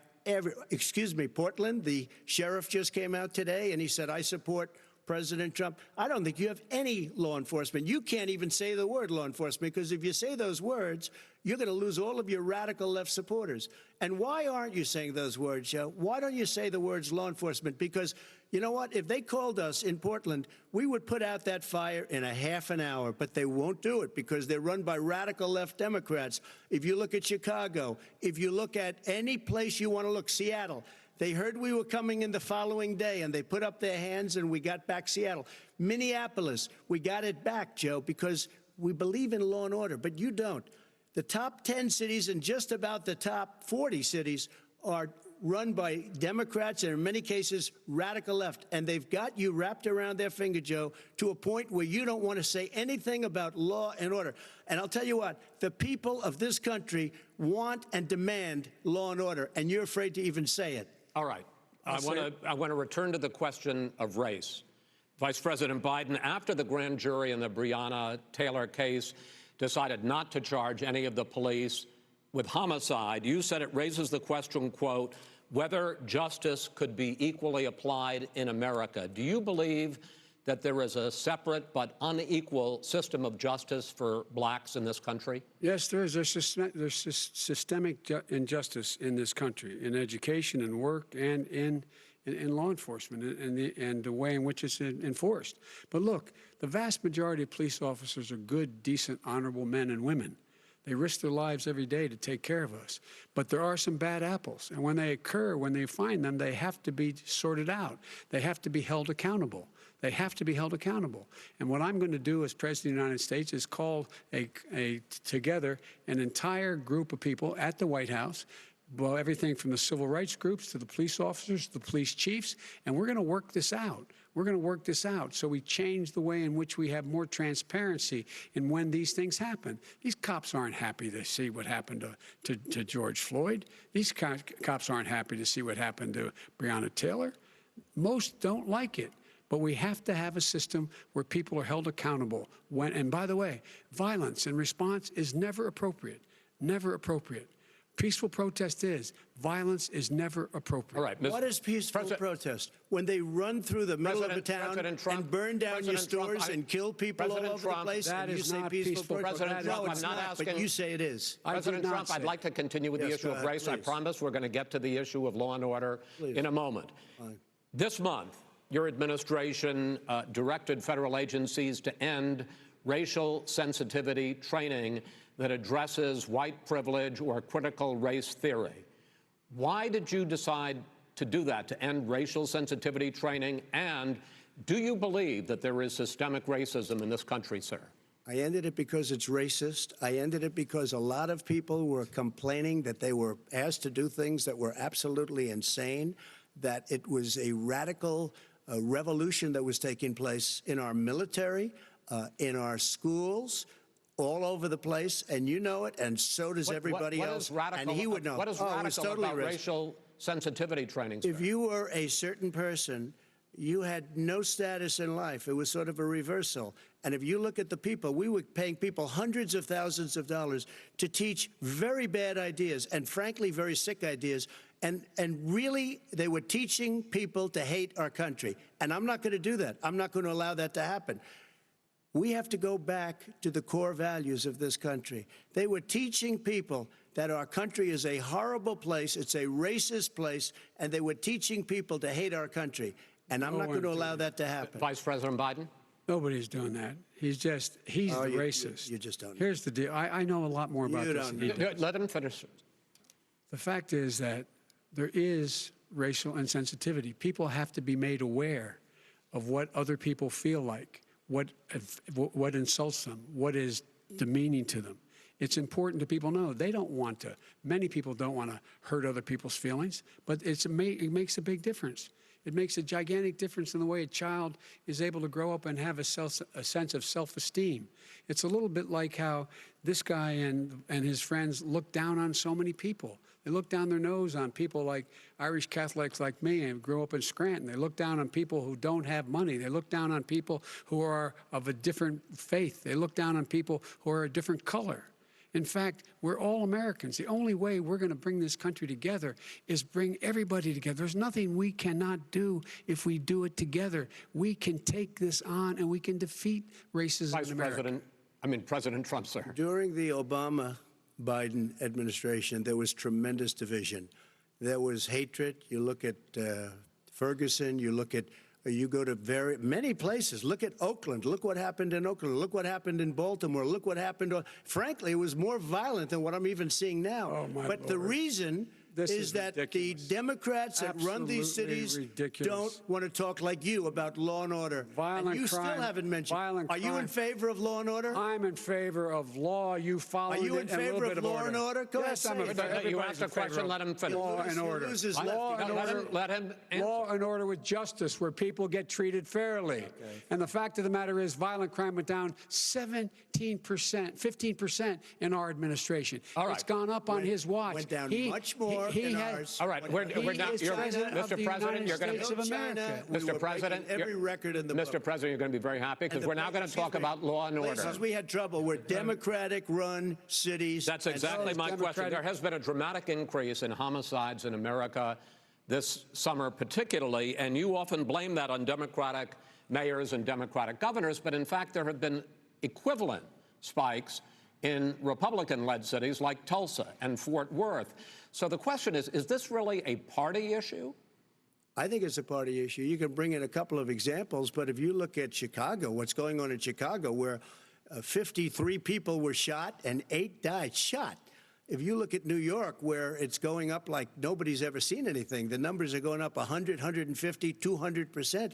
Portland. The sheriff just came out today and he said, I support President Trump. I don't think you have any law enforcement. You can't even say the word law enforcement, because if you say those words, you're going to lose all of your radical left supporters. And why aren't you saying those words, Joe? Why don't you say the words law enforcement? Because you know what? If they called us in Portland, we would put out that fire in a half an hour, but they won't do it because they're run by radical left Democrats. If you look at Chicago, if you look at any place you want to look, Seattle, they heard we were coming in the following day, and they put up their hands, and we got back Seattle. Minneapolis, we got it back, Joe, because we believe in law and order, but you don't. The top 10 cities and just about the top 40 cities are run by Democrats and, in many cases, radical left. And they've got you wrapped around their finger, Joe, to a point where you don't want to say anything about law and order. And I'll tell you what, the people of this country want and demand law and order, and you're afraid to even say it. All right. I want to return to the question of race. Vice President Biden, after the grand jury in the Breonna Taylor case decided not to charge any of the police with homicide, you said it raises the question, quote, whether justice could be equally applied in America. Do you believe that there is a separate but unequal system of justice for blacks in this country? Yes, there is. There's systemic injustice in this country, in education and work and in law enforcement and the way in which it's enforced. But look, the vast majority of police officers are good, decent, honorable men and women. They risk their lives every day to take care of us. But there are some bad apples. And when they occur, when they find them, they have to be sorted out. They have to be held accountable. They have to be held accountable. And what I'm going to do as President of the United States is call together an entire group of people at the White House, well, everything from the civil rights groups to the police officers, to the police chiefs, and we're going to work this out. We're going to work this out. So we change the way in which we have more transparency in when these things happen. These cops aren't happy to see what happened to George Floyd. These cops aren't happy to see what happened to Breonna Taylor. Most don't like it. But we have to have a system where people are held accountable. And by the way, violence in response is never appropriate. Never appropriate. Peaceful protest is. Violence is never appropriate. All right. What is peaceful protest? When they run through the middle of a town and burn down your stores and kill people all over the place, that and you is say not peaceful protest? President Trump, No, it's I'm not not, asking. but you say it is. President Trump, I'd like to continue with the issue of race. I promise we're going to get to the issue of law and order in a moment. Fine. This month, your administration directed federal agencies to end racial sensitivity training that addresses white privilege or critical race theory. Why did you decide to do that, to end racial sensitivity training? And do you believe that there is systemic racism in this country, sir? I ended it because it's racist. I ended it because a lot of people were complaining that they were asked to do things that were absolutely insane, that it was a radical revolution that was taking place in our military, in our schools, all over the place, and you know it, and so does everybody else. And he would know. What is radical about racial sensitivity training, sir? If you were a certain person, you had no status in life. It was sort of a reversal. And if you look at the people, we were paying people hundreds of thousands of dollars to teach very bad ideas and, frankly, very sick ideas. And really, they were teaching people to hate our country. And I'm not going to do that. I'm not going to allow that to happen. We have to go back to the core values of this country. They were teaching people that our country is a horrible place, it's a racist place, and they were teaching people to hate our country. And I'm not going to allow that to happen. Vice President Biden? Nobody's doing that. He's the racist. You just don't know. Here's the deal. I know a lot more about this than he does. Let him finish. The fact is that there is racial insensitivity. People have to be made aware of what other people feel like, what insults them, what is demeaning to them. It's important to people know they don't want to. Many people don't want to hurt other people's feelings, but it makes a big difference. It makes a gigantic difference in the way a child is able to grow up and have a sense of self-esteem. It's a little bit like how this guy and his friends look down on so many people. They look down their nose on people like Irish Catholics like me and grew up in Scranton. They look down on people who don't have money. They look down on people who are of a different faith. They look down on people who are a different color. In fact, we're all Americans. The only way we're going to bring this country together is bring everybody together. There's nothing we cannot do if we do it together. We can take this on and we can defeat racism in America. President Trump, sir. During the Obama-Biden administration, there was tremendous division. There was hatred. You look at Ferguson, you go to many places. Look at Oakland. Look what happened in Oakland. Look what happened in Baltimore. Look what happened. Frankly, it was more violent than what I'm even seeing now. Oh, my but Lord. the reason is that ridiculous. the Democrats that run these cities don't want to talk like you about law and order. Violent and you crime, still haven't mentioned. Are you in favor of law and order? I'm in favor of law. You follow it. Are you in favor of law and order? Go yes, ahead. I'm in favor. You asked a question. Let him finish. Law and order. Let him answer. Law and order with justice, where people get treated fairly. Okay. And the fact of the matter is, violent crime went down 17%, 15% in our administration. All right. It's gone up on his watch. Went down much more in ours. All right, we're now. Mr. President, you're going to. Mr. President, every record in the book. Mr. President, you're going to be very happy because we're now going to talk about law and order. Places we had trouble were Democratic-run cities. That's exactly my question. There has been a dramatic increase in homicides in America this summer, particularly, and you often blame that on Democratic mayors and Democratic governors, but in fact, there have been equivalent spikes in Republican-led cities like Tulsa and Fort Worth. So the question is this really a party issue? I think it's a party issue. You can bring in a couple of examples, but if you look at Chicago, what's going on in Chicago, where 53 people were shot and 8 died, shot. If you look at New York, where it's going up like nobody's ever seen anything, the numbers are going up 100, 150, 200%.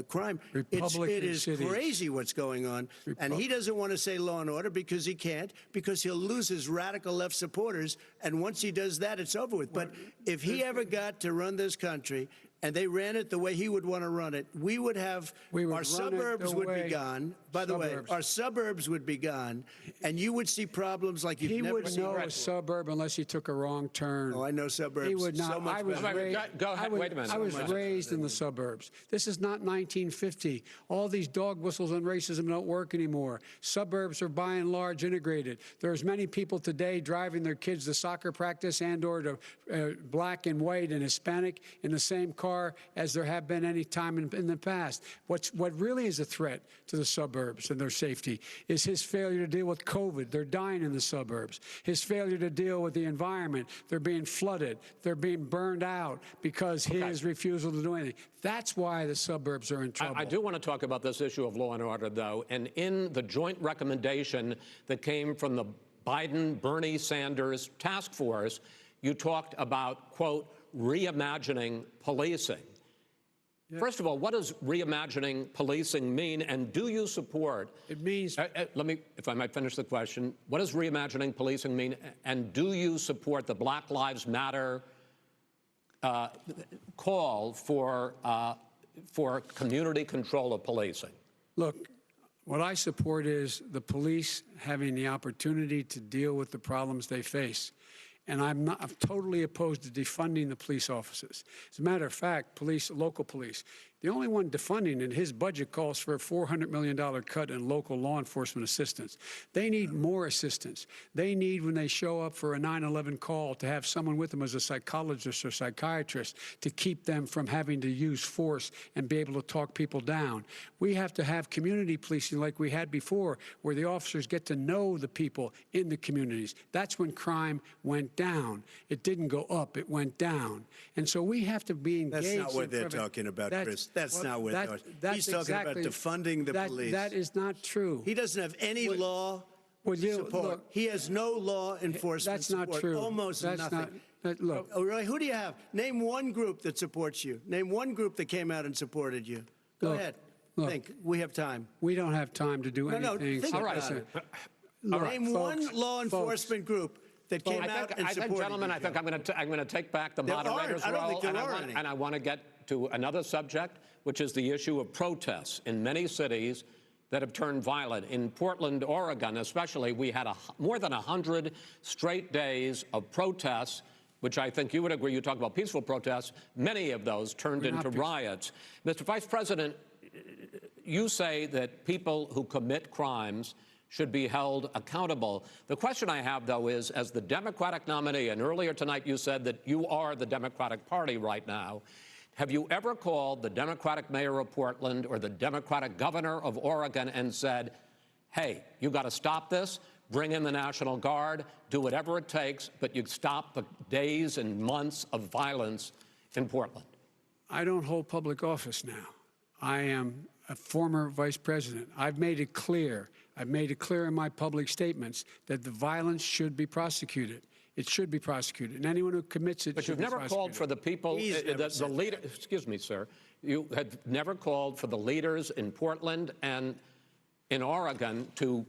Crime. It is crazy what's going on. And he doesn't want to say law and order because he can't, because he'll lose his radical left supporters. And once he does that, it's over with. But if he ever got to run this country and they ran it the way he would want to run it, our suburbs would be gone. By the way, our suburbs would be gone, and you would see problems like you've never seen. He wouldn't know a suburb unless he took a wrong turn. Oh, I know suburbs. He would not. So much Go ahead. Wait a minute. I was raised in the suburbs. This is not 1950. All these dog whistles and racism don't work anymore. Suburbs are by and large integrated. There's many people today driving their kids to soccer practice and or to black and white and Hispanic in the same car as there have been any time in the past. What really is a threat to the suburbs and their safety is his failure to deal with COVID. They're dying in the suburbs. His failure to deal with the environment. They're being flooded. They're being burned out because his refusal to do anything. That's why the suburbs are in trouble. I do want to talk about this issue of law and order, though. And in the joint recommendation that came from the Biden-Bernie Sanders task force, you talked about, quote, reimagining policing. Yeah. First of all, what does reimagining policing mean, and do you support? It means. Let me, if I might finish the question. What does reimagining policing mean, and do you support the Black Lives Matter call for community control of policing? Look, what I support is the police having the opportunity to deal with the problems they face. And I'm totally opposed to defunding the police officers. As a matter of fact, local police, the only one defunding in his budget calls for a $400 million cut in local law enforcement assistance. They need more assistance. They need, when they show up for a 9/11 call, to have someone with them as a psychologist or psychiatrist to keep them from having to use force and be able to talk people down. We have to have community policing like we had before, where the officers get to know the people in the communities. That's when crime went down. It didn't go up, it went down. And so we have to be engaged. That's not what they're talking about, Chris. That's not what he's talking about, defunding the police. That is not true. He doesn't have any law support. Look, he has no law enforcement that's not support. True. Almost that's nothing. Look. Oh, really? Who do you have? Name one group that supports you. Name one group that came out and supported you. Go ahead. Look, think. We have time. We don't have time to do anything. No, think about it. Name one law enforcement group that came out and supported you. Gentlemen, I think I'm going to take back the moderator's role, and I want to get to another subject, which is the issue of protests in many cities that have turned violent. In Portland, Oregon, especially, we had more than 100 straight days of protests, which I think you would agree. You talk about peaceful protests. Many of those turned into riots. Mr. Vice President, you say that people who commit crimes should be held accountable. The question I have, though, is, as the Democratic nominee, and earlier tonight you said that you are the Democratic Party right now, have you ever called the Democratic mayor of Portland or the Democratic governor of Oregon and said, hey, you got to stop this, bring in the National Guard, do whatever it takes, but you stop the days and months of violence in Portland? I don't hold public office now. I am a former vice president. I've made it clear in my public statements that the violence should be prosecuted. It should be prosecuted, and anyone who commits it. But you've never called for the people, the leader. Excuse me, sir. You have never called for the leaders in Portland and in Oregon to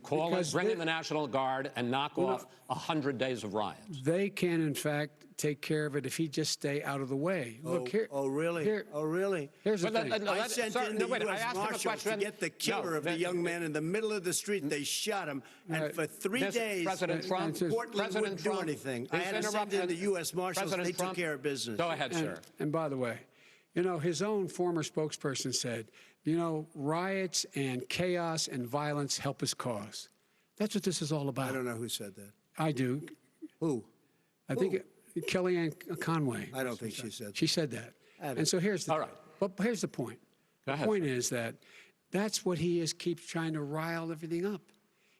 bring in the National Guard and knock off 100 days of riots. They can, in fact, take care of it if he just stay out of the way. Look here. Oh, really? Oh, really? Here's the thing. I sent in the U.S. Marshals to get the killer of the young man in the middle of the street. They shot him, and for 3 days, Portland wouldn't do anything. I had to send in the U.S. Marshals. They took care of business. Go ahead, sir. And by the way, you know, his own former spokesperson said, you know, riots and chaos and violence help his cause. That's what this is all about. I don't know who said that. I do. Who? I think Kellyanne Conway. I don't think she said that. She said that. And so here's the But here's the point. The point is that that's what he is, keeps trying to rile everything up.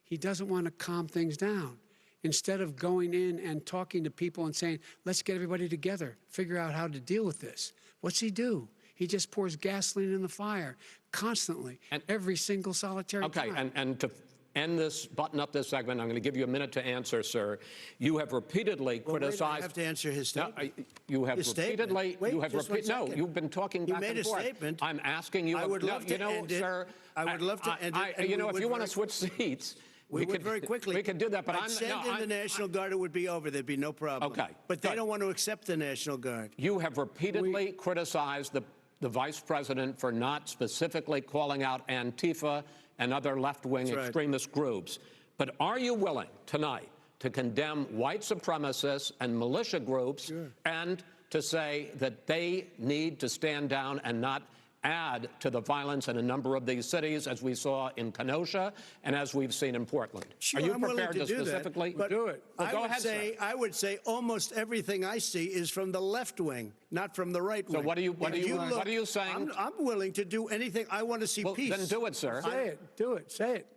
He doesn't want to calm things down. Instead of going in and talking to people and saying, let's get everybody together, figure out how to deal with this. What's he do? He just pours gasoline in the fire constantly, and every single solitary time. Okay, and to end this, button up this segment, I'm going to give you a minute to answer, sir. You have repeatedly criticized. I have to answer his statement. No, you have repeatedly. Wait, you have no. You've been talking back and forth. You made a statement. I'm asking you. I would love to end it. Sir. I would love to end it. You know, if you want to switch seats. We would very quickly. We could do that, but I'd send in the National Guard, it would be over. There'd be no problem. Okay. But they don't want to accept the National Guard. You have repeatedly criticized the vice president for not specifically calling out Antifa and other left-wing extremist groups. But are you willing tonight to condemn white supremacists and militia groups and to say that they need to stand down and not add to the violence in a number of these cities, as we saw in Kenosha and as we've seen in Portland? Sure, are you I'm prepared willing to do specifically do it? Well, go ahead, sir. I would say almost everything I see is from the left wing, not from the right wing. So what are you saying? I'm willing to do anything. I want to see peace. Then do it, sir. Say it. Do it. Say it.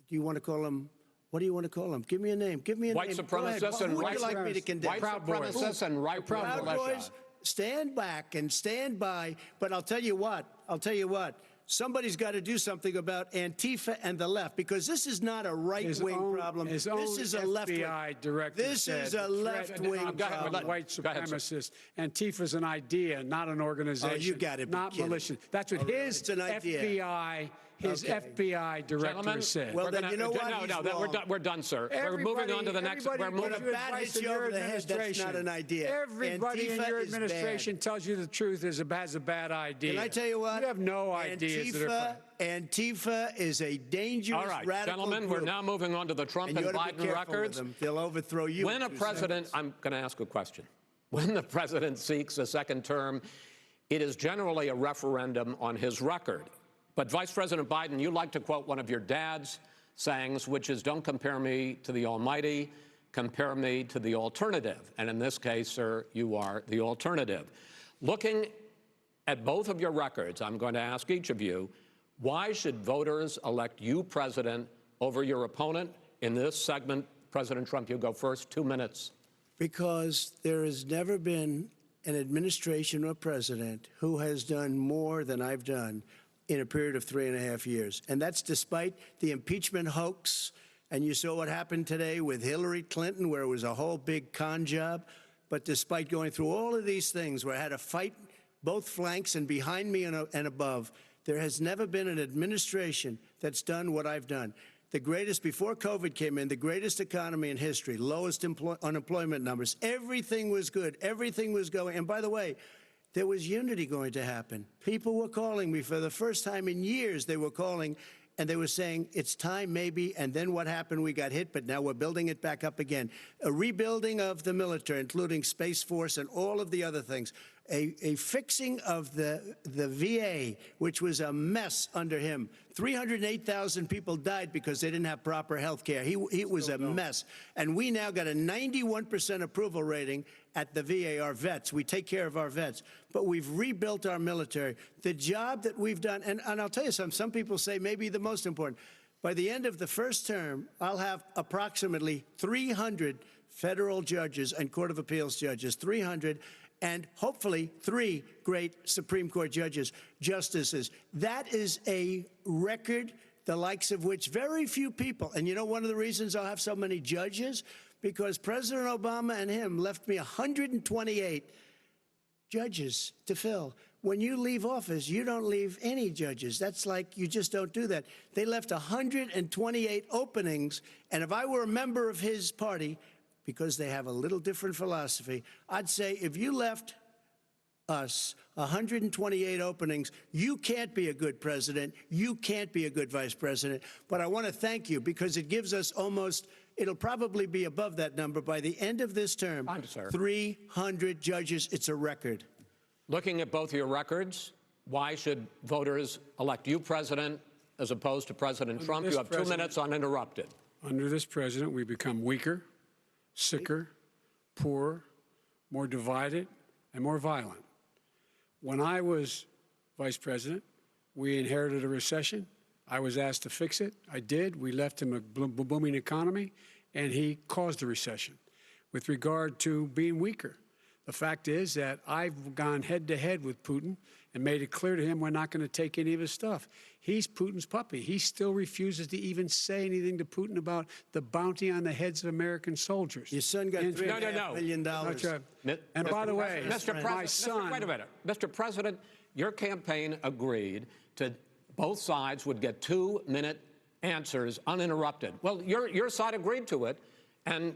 Do you want to call him? What do you want to call him? Give me a name. Give me a White name. supremacists and Who would white you like me to condemn? White supremacists and right Proud Boys, stand back and stand by. But I'll tell you what. Somebody's got to do something about Antifa and the left, because this is not a right-wing problem. This is a left-wing. FBI director This is a left-wing problem. White supremacist. Antifa's an idea, not an organization. Oh, you got to be not kidding. militia. That's what his FBI. FBI director said. Well, then you know what? No, we're done, sir. We're moving on to the next. We're moving. When a bat hits you over the head, that's not an idea. Everybody in your administration tells you the truth has a bad idea. Can I tell you what? You have no ideas. Antifa is a dangerous, all right, radical gentlemen, group. we're now moving on to the Trump and Biden records. They'll overthrow you. When a president, I'm going to ask a question. When the president seeks a second term, it is generally a referendum on his record. But Vice President Biden, you like to quote one of your dad's sayings, which is, don't compare me to the almighty, compare me to the alternative. And in this case, sir, you are the alternative. Looking at both of your records, I'm going to ask each of you, why should voters elect you president over your opponent? In this segment, President Trump, you go first, 2 minutes. Because there has never been an administration or president who has done more than I've done in a period of 3.5 years. And that's despite the impeachment hoax. And you saw what happened today with Hillary Clinton, where it was a whole big con job. But despite going through all of these things, where I had to fight both flanks and behind me and above, there has never been an administration that's done what I've done. The greatest, before COVID came in, the greatest economy in history, lowest unemployment numbers. Everything was good. Everything was going. And by the way, there was unity going to happen. People were calling me for the first time in years. They were calling and they were saying, it's time maybe. And then what happened? We got hit, but now we're building it back up again. A rebuilding of the military, including Space Force and all of the other things. A fixing of the VA, which was a mess under him. 308,000 people died because they didn't have proper health care. It was a mess. And we now got a 91% approval rating at the VA, our vets. We take care of our vets. But we've rebuilt our military. The job that we've done, and I'll tell you something, some people say maybe the most important. By the end of the first term, I'll have approximately 300 federal judges and Court of Appeals judges, 300, and hopefully 3 great Supreme Court justices. That is a record, the likes of which very few people, and you know one of the reasons I'll have so many judges? Because President Obama and him left me 128 judges to fill. When you leave office, you don't leave any judges. That's like, you just don't do that. They left 128 openings, and if I were a member of his party, because they have a little different philosophy, I'd say if you left us 128 openings, you can't be a good president, you can't be a good vice president. But I want to thank you, because it gives us almost, it'll probably be above that number by the end of this term. 300 judges. It's a record. Looking at both your records, why should voters elect you president as opposed to President Trump? You have 2 minutes uninterrupted. Under this president, we become weaker, sicker, poorer, more divided, and more violent. When I was vice president, we inherited a recession. I was asked to fix it. I did. We left him a booming economy, and he caused a recession. With regard to being weaker, the fact is that I've gone head-to-head with Putin and made it clear to him we're not going to take any of his stuff. He's Putin's puppy. He still refuses to even say anything to Putin about the bounty on the heads of American soldiers. Your son got $3.5 million. And by the way, my son... Wait a minute. Mr. President, your campaign agreed to both sides would get 2-minute answers uninterrupted. Well, your side agreed to it, and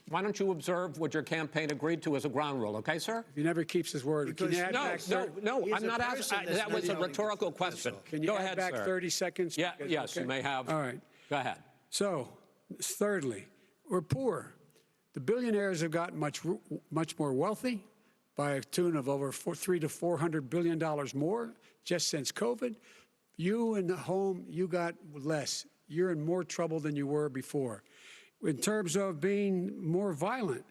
why don't you observe what your campaign agreed to as a ground rule, okay, sir? He never keeps his word. Can you add back No, I'm not asking. That was a rhetorical question. Can you Go add ahead, back sir. 30 seconds? Yeah, yes, okay. you may have. All right. Go ahead. So, thirdly, we're poor. The billionaires have gotten much more wealthy by a tune of over $300 to $400 billion more just since COVID. You in the home, you got less. You're in more trouble than you were before. In terms of being more violent,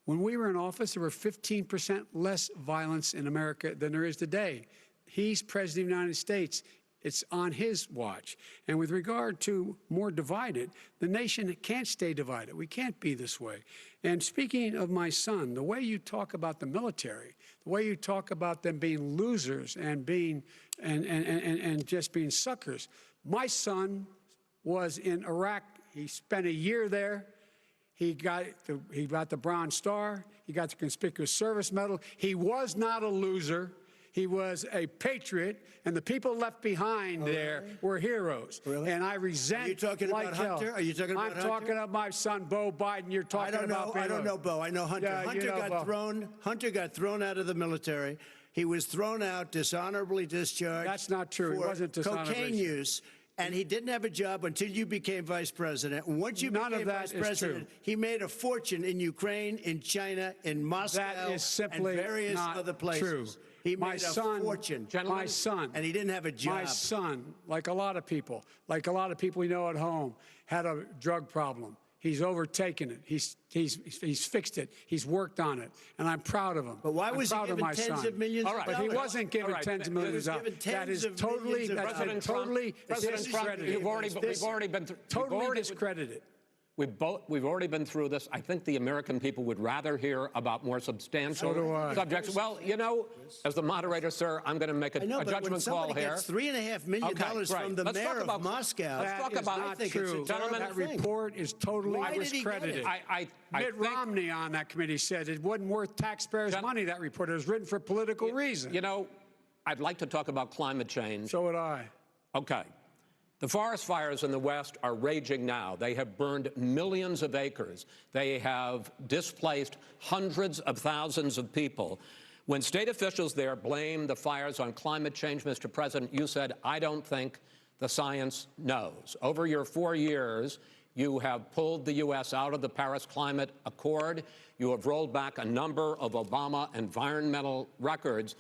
when we were in office, there were 15% less violence in America than there is today. He's president of the United States. It's on his watch. And with regard to more divided, the nation can't stay divided. We can't be this way. And speaking of my son, the way you talk about the military, the way you talk about them being losers and being and just being suckers. My son was in Iraq. He spent a year there. He got the Bronze Star. He got the Conspicuous Service Medal. He was not a loser. He was a patriot, and the people left behind there were heroes. Really? And I resent. Are you talking about Hunter? Are you talking about Hunter? I'm talking about my son, Bo Biden. You're talking about. I don't know Bo. I know Hunter. Yeah, Hunter got thrown out of the military. He was thrown out, dishonorably discharged. That's not true. He wasn't dishonorably. Cocaine use. And he didn't have a job until you became vice president. And once you became vice president, he made a fortune in Ukraine, in China, in Moscow, that is simply and various other places. True. He made a fortune. My son. And he didn't have a job. My son, like a lot of people we know at home, had a drug problem. He's overtaken it. He's fixed it. He's worked on it, and I'm proud of him. But why was he given tens of millions of dollars? But he wasn't given tens of millions of dollars. That is totally discredited. We've already been through. Totally discredited. We've already been through this. I think the American people would rather hear about more substantial subjects. Well, you know, as the moderator, sir, I'm going to make a judgment call here. Gets $3.5 million from the mayor of Moscow. Let's talk about not true. Gentlemen, that report is totally discredited. Mitt Romney on that committee said it wasn't worth taxpayers' money, that report. It was written for political reasons. You know, I'd like to talk about climate change. So would I. Okay. The forest fires in the West are raging now. They have burned millions of acres. They have displaced hundreds of thousands of people. When state officials there blame the fires on climate change, Mr. President, you said, I don't think the science knows. Over your 4 years, you have pulled the U.S. out of the Paris Climate Accord. You have rolled back a number of Obama environmental records.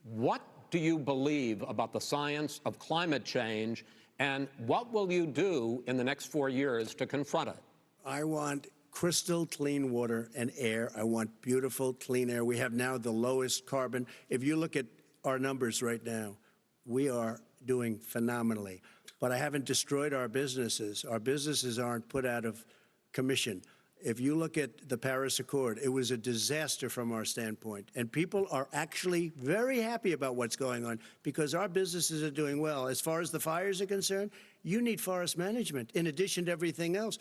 What do you believe about the science of climate change? And what will you do in the next 4 years to confront it? I want crystal clean water and air. I want beautiful, clean air. We have now the lowest carbon. If you look at our numbers right now, we are doing phenomenally. But I haven't destroyed our businesses. Our businesses aren't put out of commission. If you look at the Paris Accord, it was a disaster from our standpoint. And people are actually very happy about what's going on because our businesses are doing well. As far as the fires are concerned, you need forest management in addition to everything else.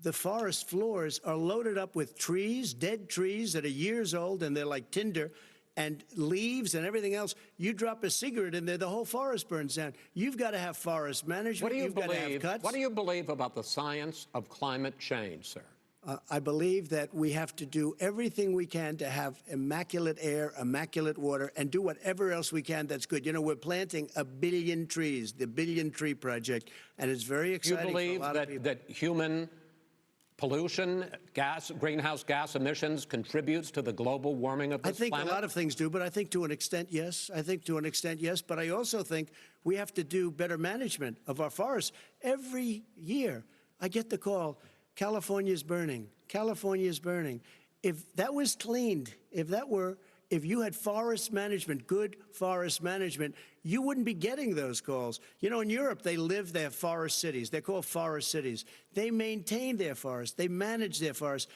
The forest floors are loaded up with trees, dead trees that are years old, and they're like tinder, and leaves and everything else. You drop a cigarette in there, the whole forest burns down. You've got to have forest management. Got to have cuts. What do you believe about the science of climate change, sir? I believe that we have to do everything we can to have immaculate air, immaculate water, and do whatever else we can that's good. You know, we're planting 1 billion trees, the Billion Tree Project, and it's very exciting. You believe for a lot of people. that human pollution, greenhouse gas emissions contributes to the global warming of this planet? I think a lot of things do, but I think to an extent, yes. But I also think we have to do better management of our forests. Every year, I get the call, California's burning. California's burning. If that was cleaned, if you had forest management, good forest management, you wouldn't be getting those calls. You know, in Europe, they have forest cities. They're called forest cities. They maintain their forests. They manage their forests.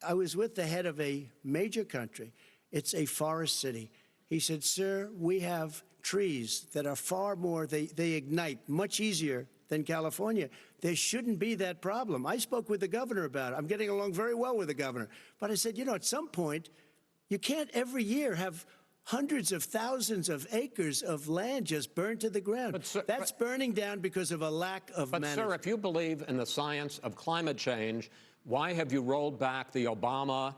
I was with the head of a major country. It's a forest city. He said, sir, we have trees that are far more, they ignite much easier than California. There shouldn't be that problem. I spoke with the governor about it. I'm getting along very well with the governor. But I said, you know, at some point, you can't every year have hundreds of thousands of acres of land just burned to the ground. That's burning down because of a lack of management. But, sir, if you believe in the science of climate change, why have you rolled back the Obama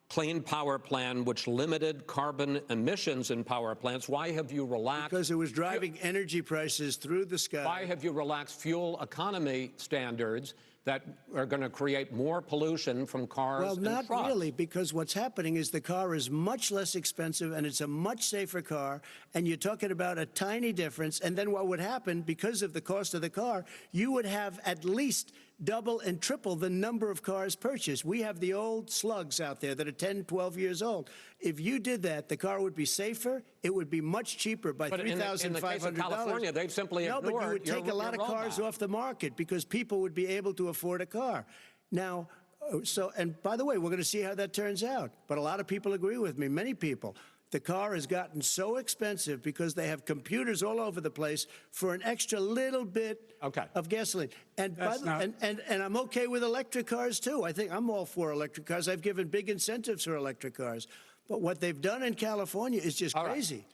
Clean Power Plan, which limited carbon emissions in power plants? Why have you relaxed? Because it was driving energy prices through the sky. Why have you relaxed fuel economy standards that are going to create more pollution from cars and trucks? Well, not really, because what's happening is the car is much less expensive and it's a much safer car, and you're talking about a tiny difference. And then what would happen, because of the cost of the car, you would have at least double and triple the number of cars purchased. We have the old slugs out there that are 10, 12 years old. If you did that, the car would be safer. It would be much cheaper by $3,500. In the case of California, they've simply ignored. No, but you would take a lot of cars off the market because people would be able to afford a car. Now, and by the way, we're going to see how that turns out. But a lot of people agree with me, many people. The car has gotten so expensive because they have computers all over the place for an extra little bit of gasoline. And, and I'm okay with electric cars, too. I think I'm all for electric cars. I've given big incentives for electric cars. But what they've done in California is just crazy. Right.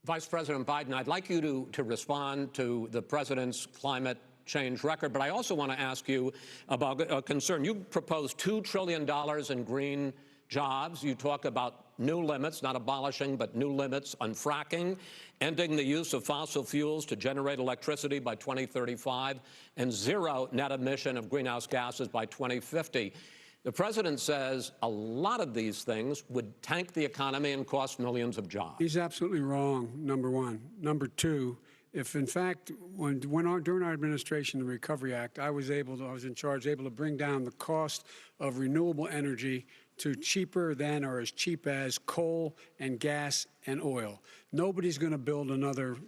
Vice President Biden, I'd like you to respond to the president's climate change record, but I also want to ask you about a concern. You proposed $2 trillion in green jobs. You talk about new limits, not abolishing, but new limits on fracking, ending the use of fossil fuels to generate electricity by 2035, and zero net emission of greenhouse gases by 2050. The president says a lot of these things would tank the economy and cost millions of jobs. He's absolutely wrong, number one. Number two, if in fact, during our administration, the Recovery Act, I was in charge, able to bring down the cost of renewable energy to cheaper than or as cheap as coal and gas and oil. Nobody's going to build another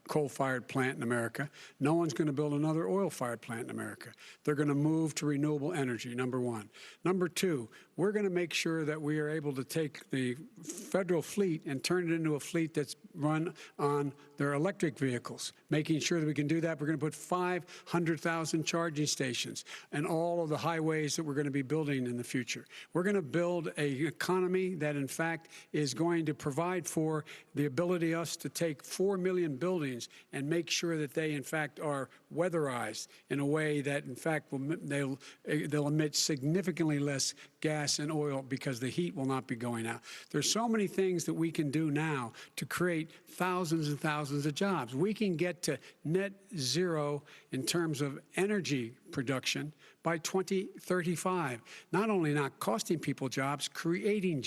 coal-fired plant in America. No one's going to build another oil-fired plant in America. They're going to move to renewable energy, number one. Number two, we're going to make sure that we are able to take the federal fleet and turn it into a fleet that's run on their electric vehicles. Making sure that we can do that, we're going to put 500,000 charging stations and all of the highways that we're going to be building in the future. We're going to build an economy that, in fact, is going to provide for the ability us to take 4 million buildings and make sure that they, in fact, are weatherized in a way that, in fact, they'll emit significantly less gas and oil because the heat will not be going out. There's so many things that we can do now to create thousands and thousands of jobs. We can get to net zero in terms of energy production by 2035. Not only not costing people jobs, creating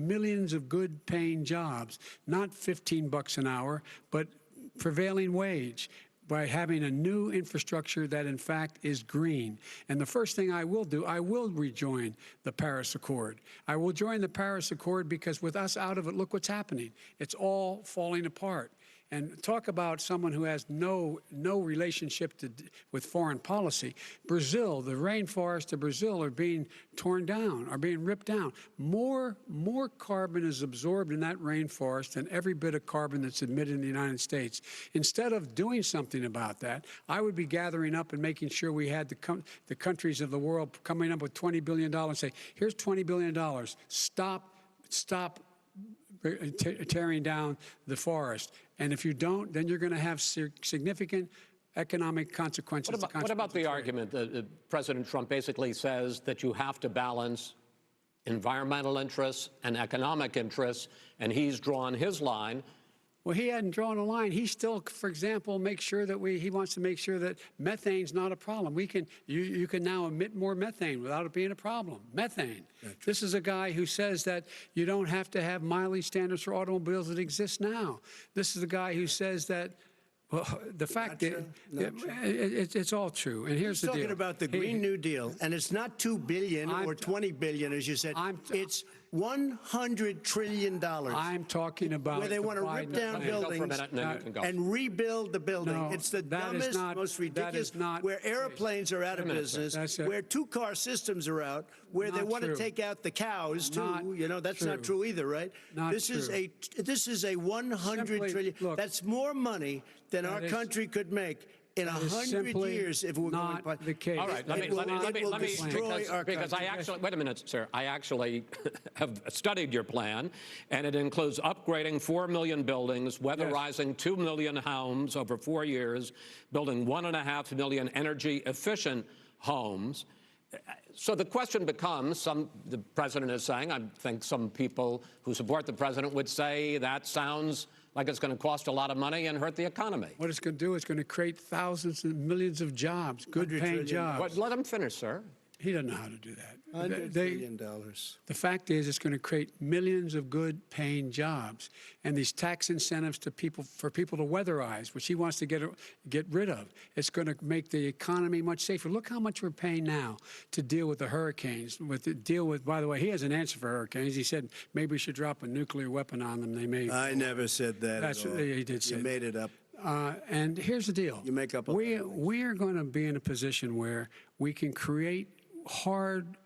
millions of good-paying jobs, not $15 an hour, but prevailing wage, by having a new infrastructure that, in fact, is green. And the first thing I will do, I will rejoin the Paris Accord. I will join the Paris Accord because with us out of it, look what's happening. It's all falling apart. And talk about someone who has no relationship with foreign policy. Brazil, the rainforests of Brazil are being torn down, are being ripped down. More carbon is absorbed in that rainforest than every bit of carbon that's emitted in the United States. Instead of doing something about that, I would be gathering up and making sure we had the countries of the world coming up with $20 billion and say, here's $20 billion. Stop tearing down the forest. And if you don't, then you're going to have significant economic consequences. What about the argument that President Trump basically says that you have to balance environmental interests and economic interests, and he's drawn his line? Well, he hadn't drawn a line. He still, for example, makes sure that he wants to make sure that methane's not a problem. You can now emit more methane without it being a problem. Methane. This is a guy who says that you don't have to have mileage standards for automobiles that exist now. This is the guy who says that, well, the fact that it's all true. And here's the deal. He's talking about the Green New Deal, and it's not $2 billion or $20 billion, as you said. It's $100 trillion. I'm talking about where they want to rip down buildings and rebuild the building. No, it's the dumbest, most ridiculous. Where airplanes are out of business, where two-car systems are out, where they want to take out the cows too. You know, that's not true either, right? This is a $100 trillion. That's more money than our country could make in That is 100 simply years, if we're not going the case. All right, let me destroy our because I country. actually, wait a minute, sir. I actually have studied your plan, and it includes upgrading 4 million buildings, weatherizing 2 million homes over 4 years, building 1.5 million energy-efficient homes. So the question becomes, the president is saying, I think some people who support the president would say that sounds like it's going to cost a lot of money and hurt the economy. What it's going to do is going to create thousands and millions of jobs, good-paying jobs. Let him finish, sir. He doesn't know how to do that. $100 billion. The fact is, it's going to create millions of good-paying jobs, and these tax incentives to people for people to weatherize, which he wants to get rid of. It's going to make the economy much safer. Look how much we're paying now to deal with the hurricanes. By the way, he has an answer for hurricanes. He said maybe we should drop a nuclear weapon on them. They may. I never said that. That's at all. he did say. You made it up. And here's the deal. You make up. We are going to be in a position where we can create hard,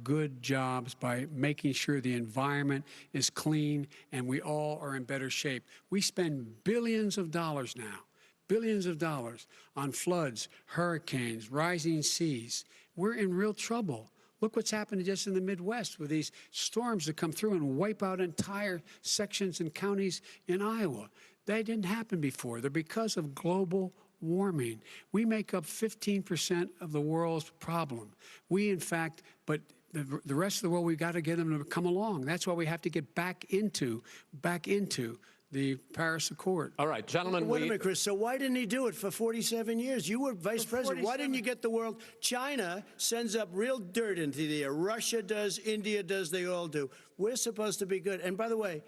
good jobs by making sure the environment is clean and we all are in better shape. We spend billions of dollars on floods, hurricanes, rising seas. We're in real trouble. Look what's happened just in the Midwest with these storms that come through and wipe out entire sections and counties in Iowa. That didn't happen before. They're because of global warming. We make up 15% of the world's problem. We, in fact, but the rest of the world, we've got to get them to come along. That's why we have to get back into the Paris Accord. All right, gentlemen. Wait a minute, Chris. So why didn't he do it for 47 years? You were vice president. Why didn't you get the world? China sends up real dirt into the air. Russia does. India does. They all do. We're supposed to be good. And by the way,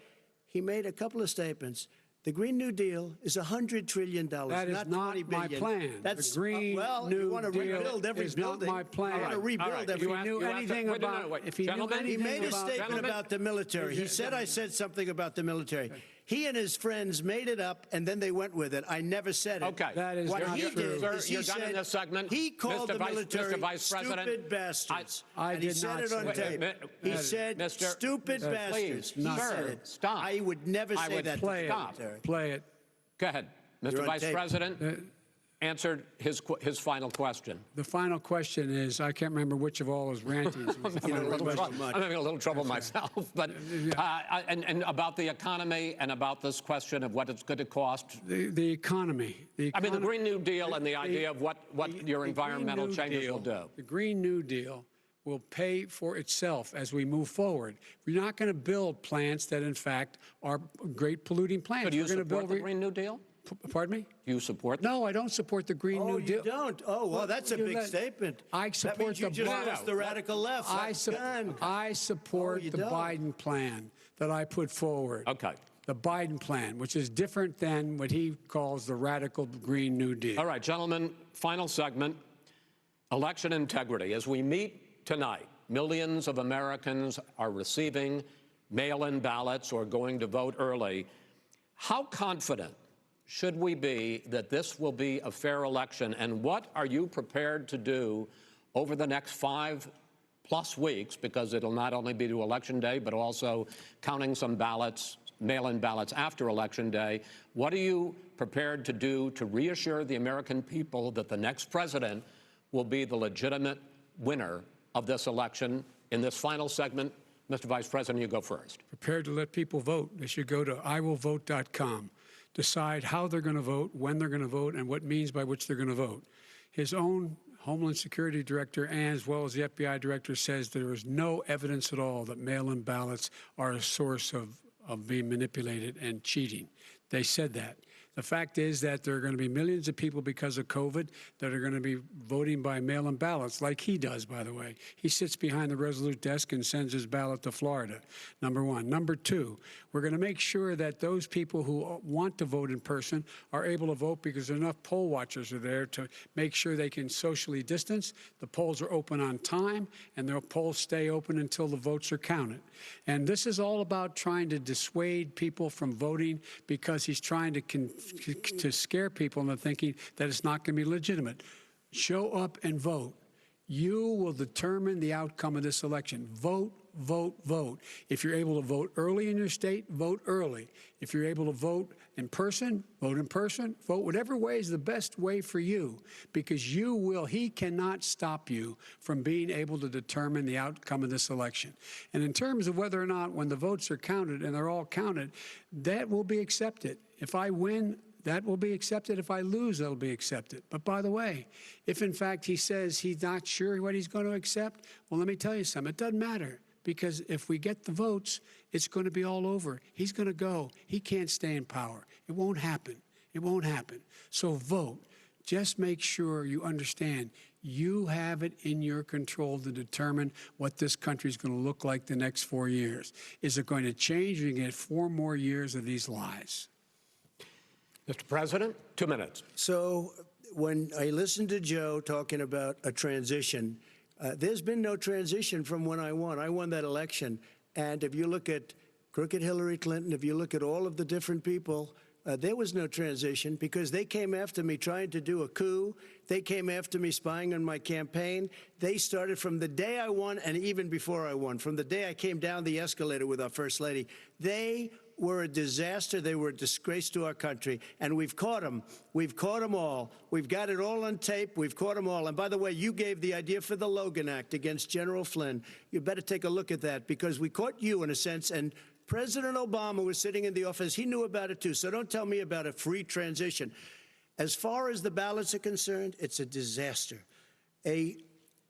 he made a couple of statements. The Green New Deal is $100 trillion. That is not my plan. That's the Green well, New you want to rebuild every is building. Not my plan. I want to rebuild every. If he knew anything about, if he knew anything he made a about, statement about the military. He said I said something about the military. He and his friends made it up, and then they went with it. I never said it. Okay. That is what not he true. did Sir, is he you're done in this segment. He called the military Mr. Vice President, stupid bastards. I and did he said not it on say tape. He said stupid bastards. He said it. Stop. I would never say that. Play it. Play it. Go ahead. Mr. Vice President answered his final question. The final question is, I can't remember which of all his rantings. I'm having a little trouble myself. But and about the economy and about this question of what it's going to cost. The economy. I mean, the Green New Deal and the idea of what your environmental changes will do. The Green New Deal will pay for itself as we move forward. We're not going to build plants that, in fact, are great polluting plants. So do you We're going to support build the Green New Deal? Pardon me? Do you support? No, I don't support the Green New Deal. Oh, you don't? Oh, well, that's a big statement. I support that means you just lost the radical left. I support the Biden plan that I put forward. Okay. The Biden plan, which is different than what he calls the radical Green New Deal. All right, gentlemen, final segment, election integrity. As we meet tonight, millions of Americans are receiving mail-in ballots or going to vote early. How confident should we be that this will be a fair election? And what are you prepared to do over the next 5+ weeks, because it'll not only be to Election Day, but also counting some ballots, mail-in ballots after Election Day. What are you prepared to do to reassure the American people that the next president will be the legitimate winner of this election? In this final segment, Mr. Vice President, you go first. Prepared to let people vote. They should go to iwillvote.com. Decide how they're going to vote, when they're going to vote, and what means by which they're going to vote. His own Homeland Security Director, and as well as the FBI Director, says there is no evidence at all that mail-in ballots are a source of being manipulated and cheating. They said that. The fact is that there are going to be millions of people because of COVID that are going to be voting by mail-in ballots, like he does, by the way. He sits behind the Resolute desk and sends his ballot to Florida, number one. Number two, we're going to make sure that those people who want to vote in person are able to vote because enough poll watchers are there to make sure they can socially distance. The polls are open on time, and the polls stay open until the votes are counted. And this is all about trying to dissuade people from voting because he's trying to scare people into thinking that it's not going to be legitimate. Show up and vote. You will determine the outcome of this election. Vote, vote, vote. If you're able to vote early in your state, vote early. If you're able to vote in person, vote in person. Vote whatever way is the best way for you, because he cannot stop you from being able to determine the outcome of this election. And in terms of whether or not, when the votes are counted, and they're all counted, that will be accepted. If I win, that will be accepted. If I lose, that'll be accepted. But by the way, if in fact he says he's not sure what he's going to accept, well, let me tell you something. It doesn't matter, because if we get the votes, it's going to be all over. He's going to go. He can't stay in power. It won't happen. It won't happen. So vote. Just make sure you understand you have it in your control to determine what this country is going to look like the next 4 years. Is it going to change? Or you get 4 more years of these lies? Mr. President, 2 minutes. So when I listened to Joe talking about a transition, there's been no transition from when I won. I won that election. And if you look at crooked Hillary Clinton, if you look at all of the different people, there was no transition, because they came after me trying to do a coup. They came after me spying on my campaign. They started from the day I won, and even before I won, from the day I came down the escalator with our First Lady. They were a disaster. They were a disgrace to our country. And we've caught them. We've caught them all. We've got it all on tape. We've caught them all. And by the way, you gave the idea for the Logan Act against General Flynn. You better take a look at that, because we caught you in a sense. And President Obama was sitting in the office. He knew about it, too. So don't tell me about a free transition. As far as the ballots are concerned, it's a disaster. A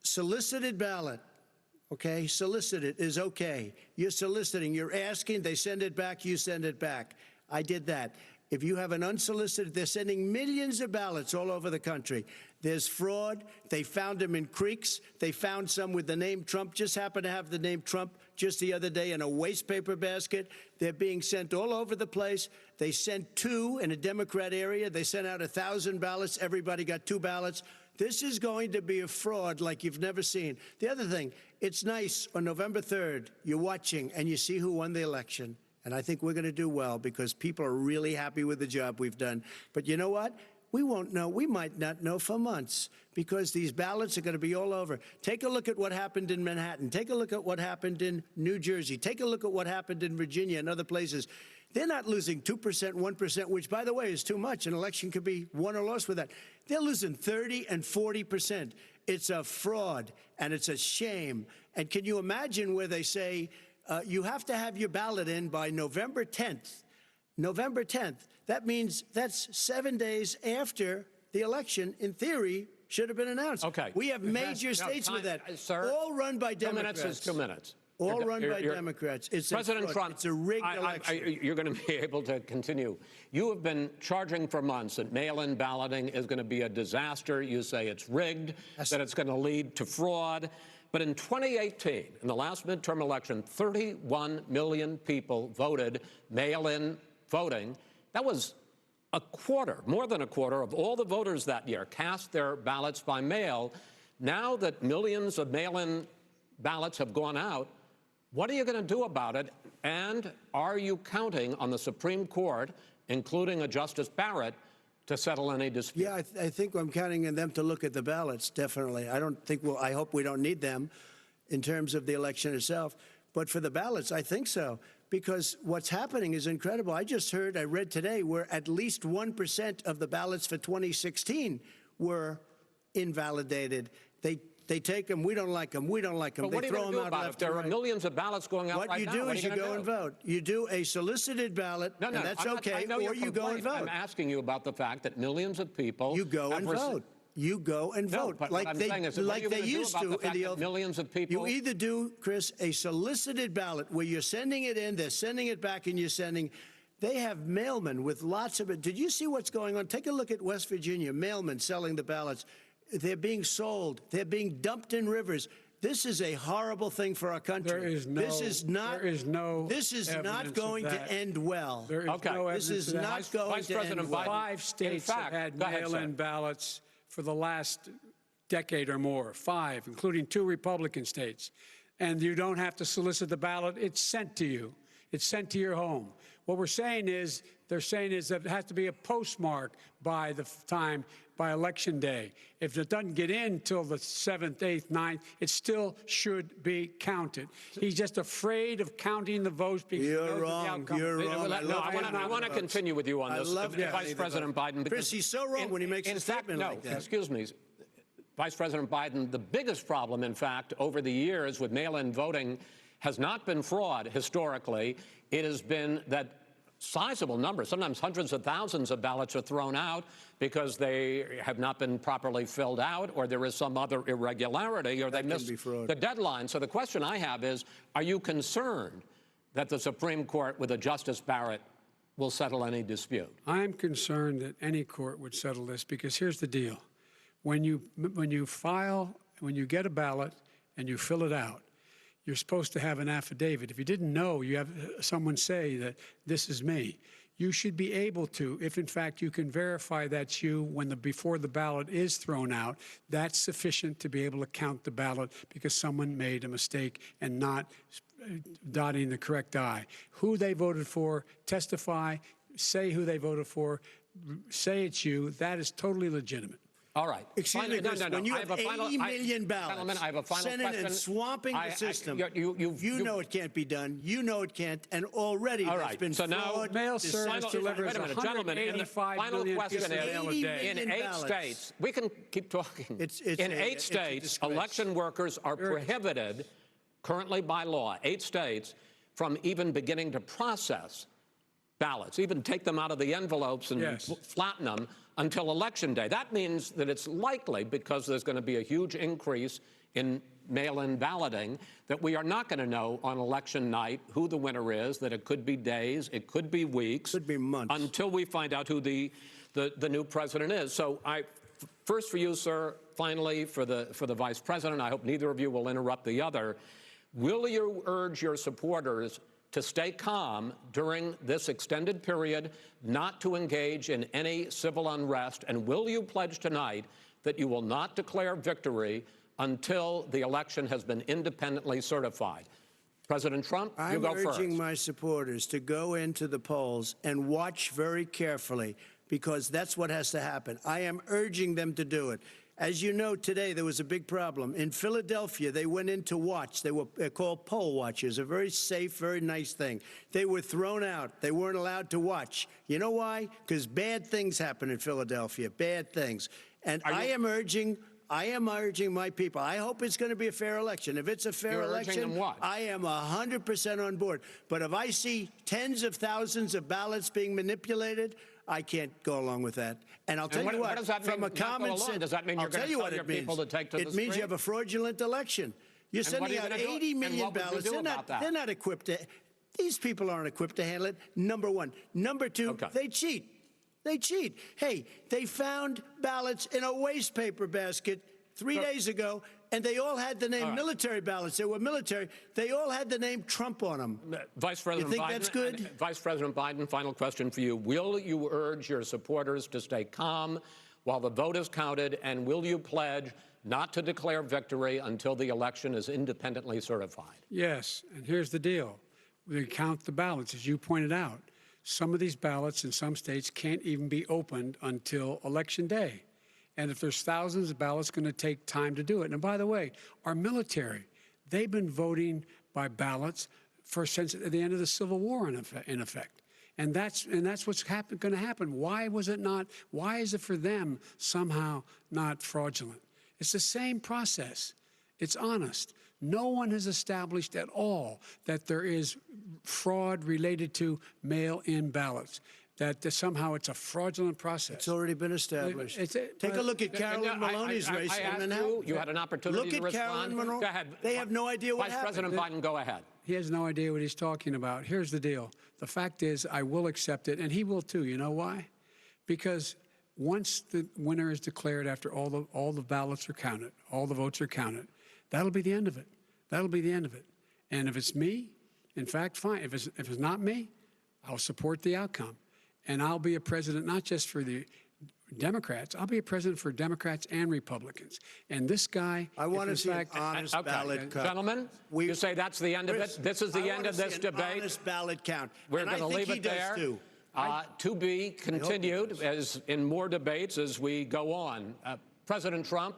solicited ballot, okay, solicited is okay. You're soliciting, you're asking, they send it back, you send it back. I did that. If you have an unsolicited, they're sending millions of ballots all over the country. There's fraud. They found them in creeks. They found some with the name Trump, just happened to have the name Trump just the other day in a waste paper basket. They're being sent all over the place. They sent 2 in a Democrat area. They sent out 1,000 ballots. Everybody got 2 ballots. This is going to be a fraud like you've never seen. The other thing, it's nice on November 3rd, you're watching and you see who won the election. And I think we're going to do well, because people are really happy with the job we've done. But you know what? We won't know. We might not know for months, because these ballots are going to be all over. Take a look at what happened in Manhattan. Take a look at what happened in New Jersey. Take a look at what happened in Virginia and other places. They're not losing 2%, 1%, which, by the way, is too much. An election could be won or lost with that. They're losing 30 and 40%. It's a fraud, and it's a shame. And can you imagine where they say, you have to have your ballot in by November 10th. November 10th. That means that's 7 days after the election, in theory, should have been announced. Okay. We have major states with that, sir, all run by Democrats. 2 minutes is 2 minutes. All run by Democrats. It's President Trump, it's a rigged election. You're going to be able to continue. You have been charging for months that mail-in balloting is going to be a disaster. You say it's rigged, that it's going to lead to fraud. But in 2018, in the last midterm election, 31 million people voted mail-in voting. That was a quarter, more than a quarter of all the voters that year cast their ballots by mail. Now that millions of mail-in ballots have gone out, what are you going to do about it? And are you counting on the Supreme Court, including a Justice Barrett, to settle any dispute? Yeah, I think I'm counting on them to look at the ballots, definitely. I hope we don't need them in terms of the election itself. But for the ballots, I think so, because what's happening is incredible. I read today, where at least 1% of the ballots for 2016 were invalidated. They take them. We don't like them. We don't like them. But what are you going to do about it? There are millions of ballots going out right now. What you do is you go and vote. You do a solicited ballot, and that's okay, or you go and vote. I'm asking you about the fact that millions of people You go and vote. You go and vote. But like they used to in the old millions of people. You either do, Chris, a solicited ballot where you're sending it in, they're sending it back, and you're sending. They have mailmen with lots of it. Did you see what's going on? Take a look at West Virginia. Mailmen selling the ballots. They're being sold. They're being dumped in rivers. This is a horrible thing for our country. This is not going to end well. There is no evidence This is not going to end well. 5 states have had mail-in ballots for the last decade or more. 5, including 2 Republican states. And you don't have to solicit the ballot. It's sent to you. It's sent to your home. What we're saying is they're saying is that it has to be a postmark by the time, by Election Day. If it doesn't get in till the 7th, 8th, 9th, it still should be counted. He's just afraid of counting the votes because he knows the outcome. You're wrong. I want to continue with you on this, Vice President Biden. Chris, he's so wrong when he makes a statement like that. Excuse me. Vice President Biden, the biggest problem, in fact, over the years with mail-in voting has not been fraud historically. It has been that sizable numbers, sometimes hundreds of thousands of ballots are thrown out because they have not been properly filled out, or there is some other irregularity, or they missed the deadline. So the question I have is, are you concerned that the Supreme Court with a Justice Barrett will settle any dispute? I'm concerned that any court would settle this because here's the deal. When you get a ballot and you fill it out, you're supposed to have an affidavit. If you didn't know, you have someone say that this is me. You should be able to, if in fact you can verify that's you before the ballot is thrown out, that's sufficient to be able to count the ballot because someone made a mistake and not dotting the correct I. Who they voted for, testify, say who they voted for, say it's you. That is totally legitimate. All right. Excuse me, Chris, when you have 80 million ballots, I have a final Senate question. and swamping the system, you know it can't be done. You know it can't, and already there's been fraud. Mail service delivers 185 million question is, in 8 states, we can keep talking. In 8 states, election workers are prohibited, currently by law, 8 states, from even beginning to process ballots, even take them out of the envelopes and flatten them until Election Day. That means that it's likely, because there's going to be a huge increase in mail-in balloting, that we are not going to know on election night who the winner is, that it could be days, it could be weeks. Could be months. Until we find out who the new president is. So first for you, sir, finally for the Vice President, I hope neither of you will interrupt the other. Will you urge your supporters to stay calm during this extended period, not to engage in any civil unrest? And will you pledge tonight that you will not declare victory until the election has been independently certified? President Trump, you go first. I'm urging my supporters to go into the polls and watch very carefully, because that's what has to happen. I am urging them to do it. As you know, today there was a big problem. In Philadelphia, they went in to watch. They're called poll watchers, a very safe, very nice thing. They were thrown out. They weren't allowed to watch. You know why? Because bad things happen in Philadelphia, bad things. And I am urging my people. I hope it's going to be a fair election. If it's a fair election, I am 100% on board. But if I see tens of thousands of ballots being manipulated, I can't go along with that. And I'll tell you what, from a common sense, does that mean you're going to tell your people to take to the street? It means you have a fraudulent election. You're sending out 80 million ballots. They're not equipped to. These people aren't equipped to handle it. Number one. Number two, they cheat. They cheat. Hey, they found ballots in a waste paper basket 3 days ago, and they all had the name military ballots. They were military. They all had the name Trump on them. Vice President Biden, you think that's good? Vice President Biden, final question for you. Will you urge your supporters to stay calm while the vote is counted, and will you pledge not to declare victory until the election is independently certified? Yes, and here's the deal. We count the ballots, as you pointed out. Some of these ballots in some states can't even be opened until Election Day. And if there's thousands of ballots, it's going to take time to do it. And by the way, our military, they've been voting by ballots since the end of the Civil War, in effect. And that's what's going to happen. Why was it not? Why is it for them somehow not fraudulent? It's the same process. It's honest. No one has established at all that there is fraud related to mail-in ballots, that somehow it's a fraudulent process. It's already been established. Take a look at Carolyn Maloney's race. You had an opportunity to respond. Look at Carolyn Maloney. Go ahead. They have no idea what happened. Vice President Biden, go ahead. He has no idea what he's talking about. Here's the deal. The fact is, I will accept it, and he will too. You know why? Because once the winner is declared, after all the ballots are counted, all the votes are counted, that'll be the end of it. That'll be the end of it. And if it's me, in fact, fine. If it's not me, I'll support the outcome. And I'll be a president not just for the Democrats. I'll be a president for Democrats and Republicans. And this guy, I want to see an honest ballot count. Gentlemen, you say that's the end of it? This is the end of this debate? Honest ballot count. We're going to leave it there. To be continued as in more debates as we go on. President Trump,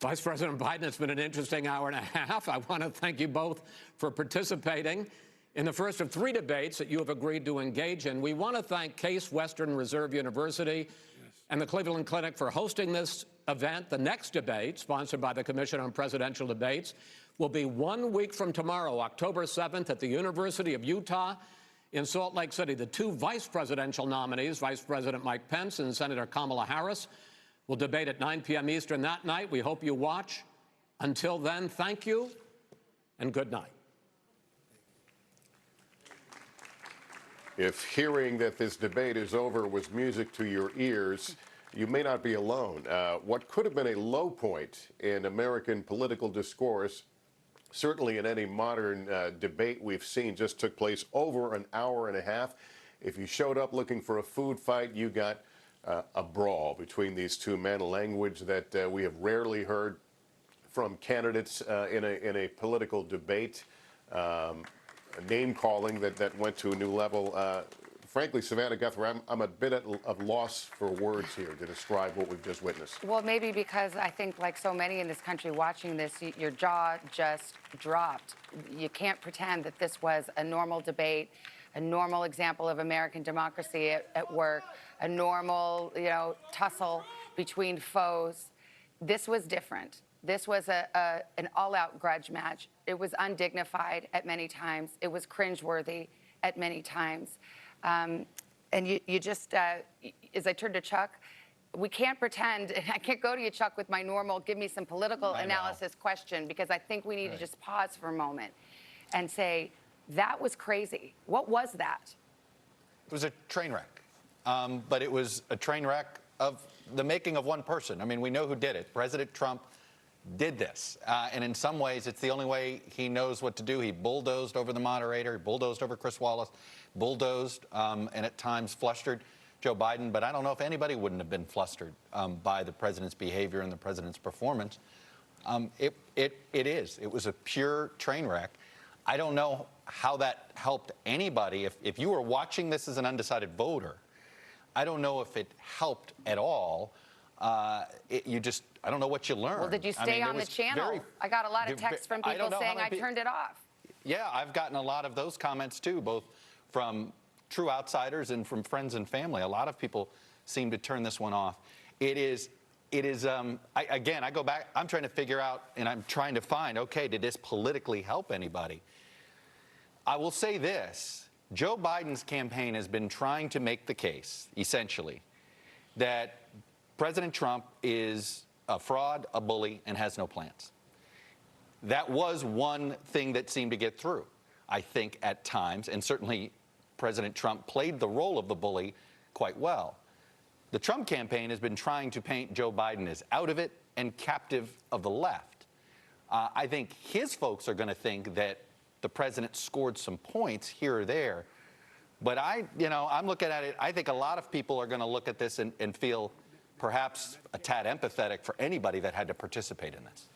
Vice President Biden, it's been an interesting hour and a half. I want to thank you both for participating in the first of 3 debates that you have agreed to engage in. We want to thank Case Western Reserve University and the Cleveland Clinic for hosting this event. The next debate, sponsored by the Commission on Presidential Debates, will be 1 week from tomorrow, October 7th, at the University of Utah in Salt Lake City. The 2 vice presidential nominees, Vice President Mike Pence and Senator Kamala Harris, will debate at 9 p.m. Eastern that night. We hope you watch. Until then, thank you and good night. If hearing that this debate is over was music to your ears, you may not be alone. What could have been a low point in American political discourse, certainly in any modern debate we've seen, just took place over an hour and a half. If you showed up looking for a food fight, you got a brawl between these 2 men, a language that we have rarely heard from candidates in a political debate. Name calling that went to a new level. Frankly, Savannah Guthrie, I'm a bit of loss for words here to describe what we've just witnessed. Well, maybe because I think, like so many in this country watching this, your jaw just dropped. You can't pretend that this was a normal debate, a normal example of American democracy at work, a normal, tussle between foes. This was different. This was an all-out grudge match. It was undignified at many times. It was cringeworthy at many times. And you just, as I turn to Chuck, we can't pretend, and I can't go to you, Chuck, with my normal give me some political analysis question, because I think we need to just pause for a moment and say, that was crazy. What was that? It was a train wreck. But it was a train wreck of the making of one person. I mean, we know who did it. President Trump did this. And in some ways, it's the only way he knows what to do. He bulldozed over the moderator, he bulldozed over Chris Wallace, bulldozed and at times flustered Joe Biden. But I don't know if anybody wouldn't have been flustered by the president's behavior and the president's performance. It was a pure train wreck. I don't know how that helped anybody. If you were watching this as an undecided voter, I don't know if it helped at all. I don't know what you learned. Well, did you stay on the channel? I got a lot of texts from people saying I turned it off. Yeah, I've gotten a lot of those comments too, both from true outsiders and from friends and family. A lot of people seem to turn this one off. Again, I go back, I'm trying to figure out, and I'm trying to find, okay, did this politically help anybody? I will say this, Joe Biden's campaign has been trying to make the case, essentially, that President Trump is a fraud, a bully, and has no plans. That was one thing that seemed to get through, I think, at times, and certainly President Trump played the role of the bully quite well. The Trump campaign has been trying to paint Joe Biden as out of it and captive of the left. I think his folks are going to think that the president scored some points here or there. But I'm looking at it, I think a lot of people are going to look at this and feel perhaps a tad empathetic for anybody that had to participate in this.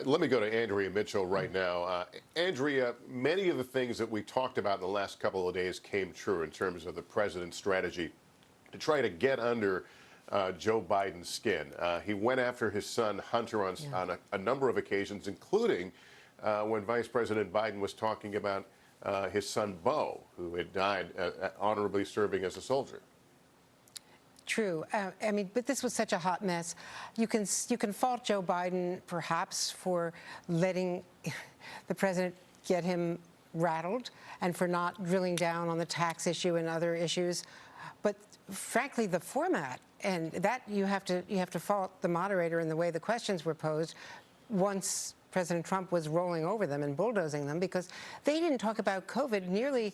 Let me go to Andrea Mitchell right now. Andrea, many of the things that we talked about in the last couple of days came true in terms of the president's strategy to try to get under Joe Biden's skin. He went after his son Hunter on a number of occasions, including when Vice President Biden was talking about his son Beau, who had died honorably serving as a soldier. True. I mean, but this was such a hot mess. You can fault Joe Biden, perhaps, for letting the president get him rattled and for not drilling down on the tax issue and other issues. But frankly, the format, and that you have to fault the moderator in the way the questions were posed once President Trump was rolling over them and bulldozing them, because they didn't talk about COVID nearly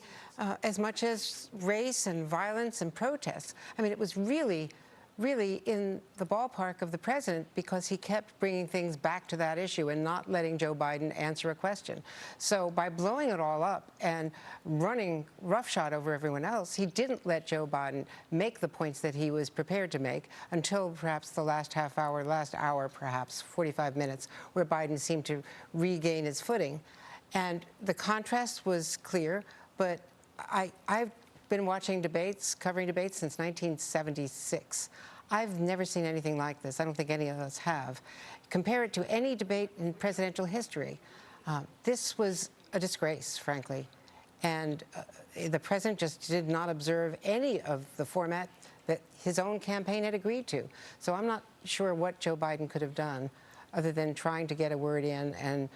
as much as race and violence and protests. I mean, it was really, really in the ballpark of the president, because he kept bringing things back to that issue and not letting Joe Biden answer a question. So by blowing it all up and running roughshod over everyone else, he didn't let Joe Biden make the points that he was prepared to make until perhaps the last half hour, last hour, perhaps 45 minutes, where Biden seemed to regain his footing. And the contrast was clear, but I've been watching debates, covering debates since 1976. I've never seen anything like this. I don't think any of us have. Compare it to any debate in presidential history. This was a disgrace, frankly. And the president just did not observe any of the format that his own campaign had agreed to. So I'm not sure what Joe Biden could have done other than trying to get a word in and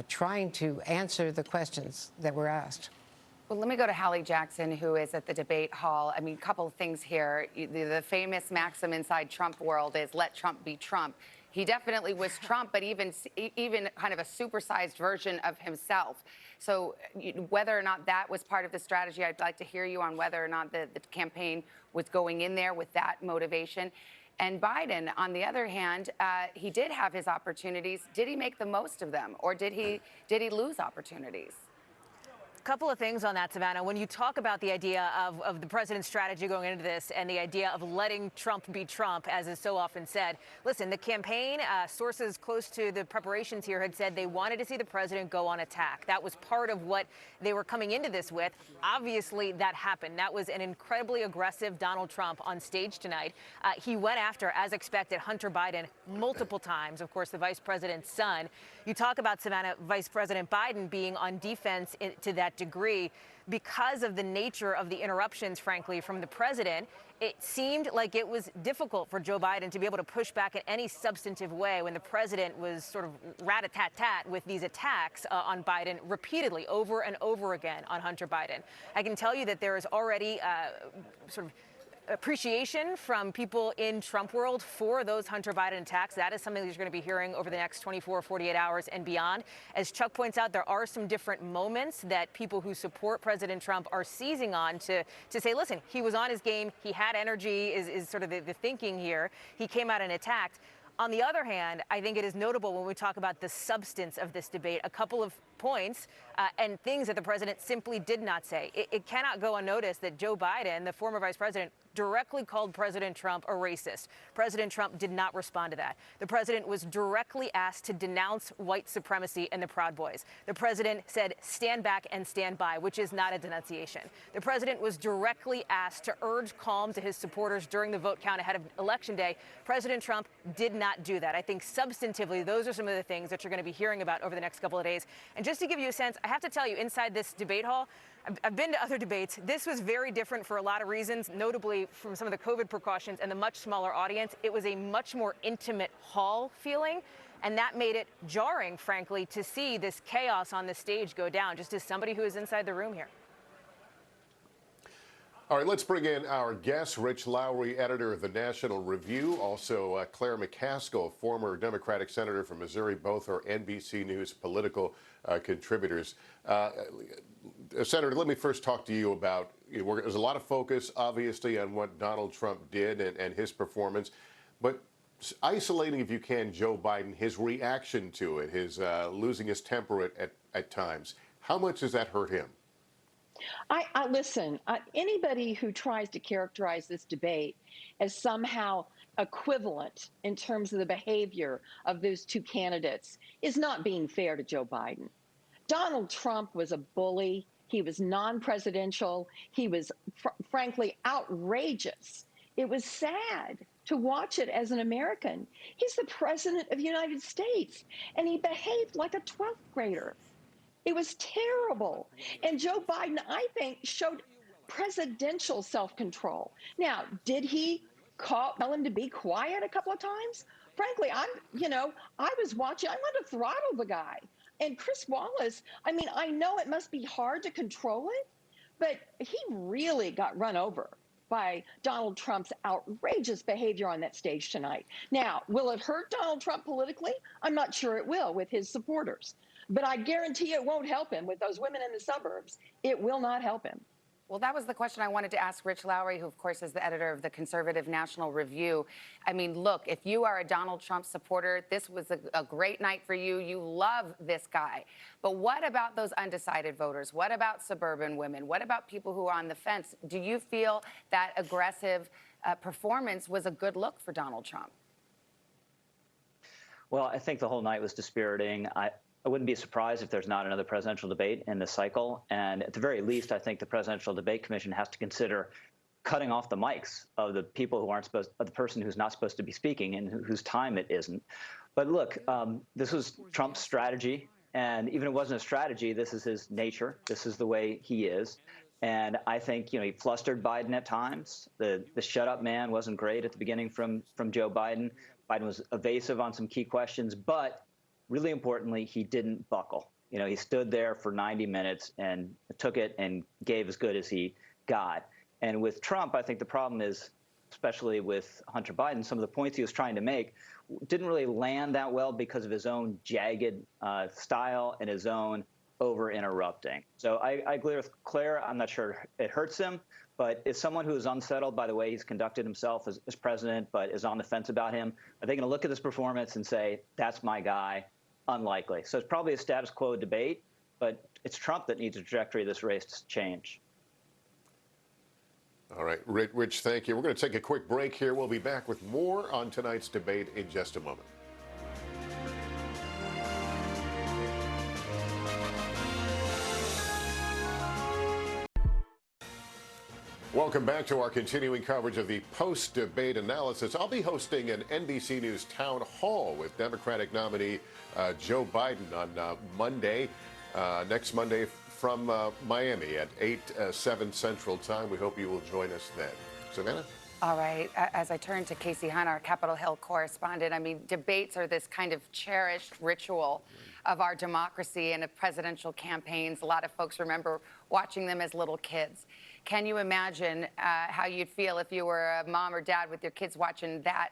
trying to answer the questions that were asked. Well, let me go to Hallie Jackson, who is at the debate hall. I mean, a couple of things here. The famous maxim inside Trump world is let Trump be Trump. He definitely was Trump, but even kind of a supersized version of himself. So whether or not that was part of the strategy, I'd like to hear you on whether or not the campaign was going in there with that motivation. And Biden, on the other hand, he did have his opportunities. Did he make the most of them, or did he lose opportunities? Couple of things on that, Savannah. When you talk about the idea of the president's strategy going into this and the idea of letting Trump be Trump, as is so often said, listen, the campaign, sources close to the preparations here had said they wanted to see the president go on attack. That was part of what they were coming into this with. Obviously, that happened. That was an incredibly aggressive Donald Trump on stage tonight. He went after, as expected, Hunter Biden multiple times, of course, the vice president's son. You talk about, Savannah, Vice President Biden being on defense to that degree because of the nature of the interruptions, frankly, from the president. It seemed like it was difficult for Joe Biden to be able to push back in any substantive way when the president was sort of rat-a-tat-tat with these attacks on Biden repeatedly over and over again on Hunter Biden. I can tell you that there is already sort of appreciation from people in Trump world for those Hunter Biden attacks. That is something that you're going to be hearing over the next 24, 48 hours and beyond. As Chuck points out, there are some different moments that people who support President Trump are seizing on to say, listen, he was on his game. He had energy is sort of the thinking here. He came out and attacked. On the other hand, I think it is notable when we talk about the substance of this debate, a couple of points and things that the president simply did not say. It cannot go unnoticed that Joe Biden, the former vice president, directly called President Trump a racist. President Trump did not respond to that. The president was directly asked to denounce white supremacy and the Proud Boys. The president said, stand back and stand by, which is not a denunciation. The president was directly asked to urge calm to his supporters during the vote count ahead of Election Day. President Trump did not do that. I think substantively, those are some of the things that you're going to be hearing about over the next couple of days. And just to give you a sense, I have to tell you, inside this debate hall, I've been to other debates. This was very different for a lot of reasons, notably from some of the COVID precautions and the much smaller audience. It was a much more intimate hall feeling, and that made it jarring, frankly, to see this chaos on the stage go down, just as somebody who is inside the room here. All right, let's bring in our guest, Rich Lowry, editor of the National Review, also Claire McCaskill, former Democratic senator from Missouri. Both are NBC News political contributors. Senator, let me first talk to you about, there's a lot of focus, obviously, on what Donald Trump did and his performance, but isolating, if you can, Joe Biden, his reaction to it, his losing his temper at times. How much does that hurt him? Listen, anybody who tries to characterize this debate as somehow equivalent in terms of the behavior of those two candidates is not being fair to Joe Biden. Donald Trump was a bully. He was non-presidential. He was, frankly, outrageous. It was sad to watch it as an American. He's the president of the United States, and he behaved like a 12th grader. It was terrible. And Joe Biden, I think, showed presidential self-control. Now, did he tell him to be quiet a couple of times? Frankly, I was watching. I wanted to throttle the guy. And Chris Wallace, I mean, I know it must be hard to control it, but he really got run over by Donald Trump's outrageous behavior on that stage tonight. Now, will it hurt Donald Trump politically? I'm not sure it will with his supporters. But I guarantee it won't help him with those women in the suburbs. It will not help him. Well, that was the question I wanted to ask Rich Lowry, who, of course, is the editor of the conservative National Review. I mean, look, if you are a Donald Trump supporter, this was a great night for you. You love this guy. But what about those undecided voters? What about suburban women? What about people who are on the fence? Do you feel that aggressive performance was a good look for Donald Trump? Well, I think the whole night was dispiriting. I wouldn't be surprised if there's not another presidential debate in this cycle. And at the very least, I think the Presidential Debate Commission has to consider cutting off the mics of the people who aren't supposed, of the person who's not supposed to be speaking and whose time it isn't. But look, this was Trump's strategy. And even if it wasn't a strategy, this is his nature. This is the way he is. And I think, he flustered Biden at times. The shut up man wasn't great at the beginning from Joe Biden. Biden was evasive on some key questions, but really importantly, he didn't buckle. He stood there for 90 minutes and took it and gave as good as he got. And with Trump, I think the problem is, especially with Hunter Biden, some of the points he was trying to make didn't really land that well because of his own jagged style and his own over-interrupting. So I agree with Claire. I'm not sure it hurts him, but as someone who is unsettled by the way he's conducted himself as president, but is on the fence about him, are they going to look at this performance and say, that's my guy? Unlikely. So it's probably a status quo debate, but it's Trump that needs the trajectory of this race to change. All right, Rich, thank you. We're going to take a quick break here. We'll be back with more on tonight's debate in just a moment. Welcome back to our continuing coverage of the post-debate analysis. I'll be hosting an NBC News town hall with Democratic nominee Joe Biden on Monday, next Monday from Miami at 7 Central Time. We hope you will join us then. Savannah? All right. As I turn to Casey Hunt, our Capitol Hill correspondent, I mean, debates are this kind of cherished ritual of our democracy and of presidential campaigns. A lot of folks remember watching them as little kids. Can you imagine how you'd feel if you were a mom or dad with your kids watching that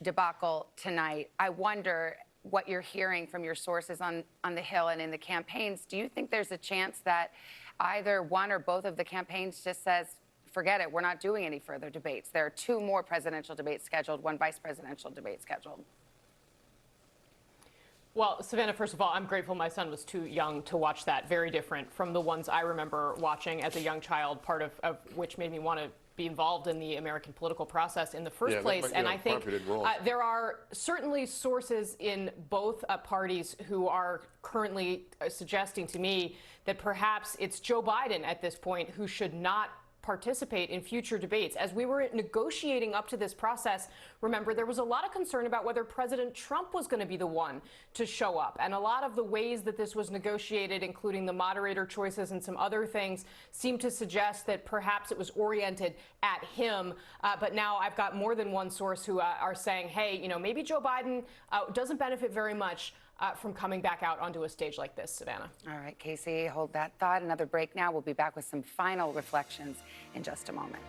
debacle tonight? I wonder what you're hearing from your sources on the Hill and in the campaigns. Do you think there's a chance that either one or both of the campaigns just says, forget it, we're not doing any further debates? There are 2 more presidential debates scheduled, 1 vice presidential debate scheduled. Well, Savannah, first of all, I'm grateful my son was too young to watch that. Very different from the ones I remember watching as a young child, part of which made me want to be involved in the American political process in the first place. And I think there are certainly sources in both parties who are currently suggesting to me that perhaps it's Joe Biden at this point who should not participate in future debates. As we were negotiating up to this process, remember, there was a lot of concern about whether President Trump was going to be the one to show up. And a lot of the ways that this was negotiated, including the moderator choices and some other things, seemed to suggest that perhaps it was oriented at him. But now I've got more than one source who are saying, hey, maybe Joe Biden doesn't benefit very much from coming back out onto a stage like this, Savannah. All right, Casey, hold that thought. Another break now. We'll be back with some final reflections in just a moment.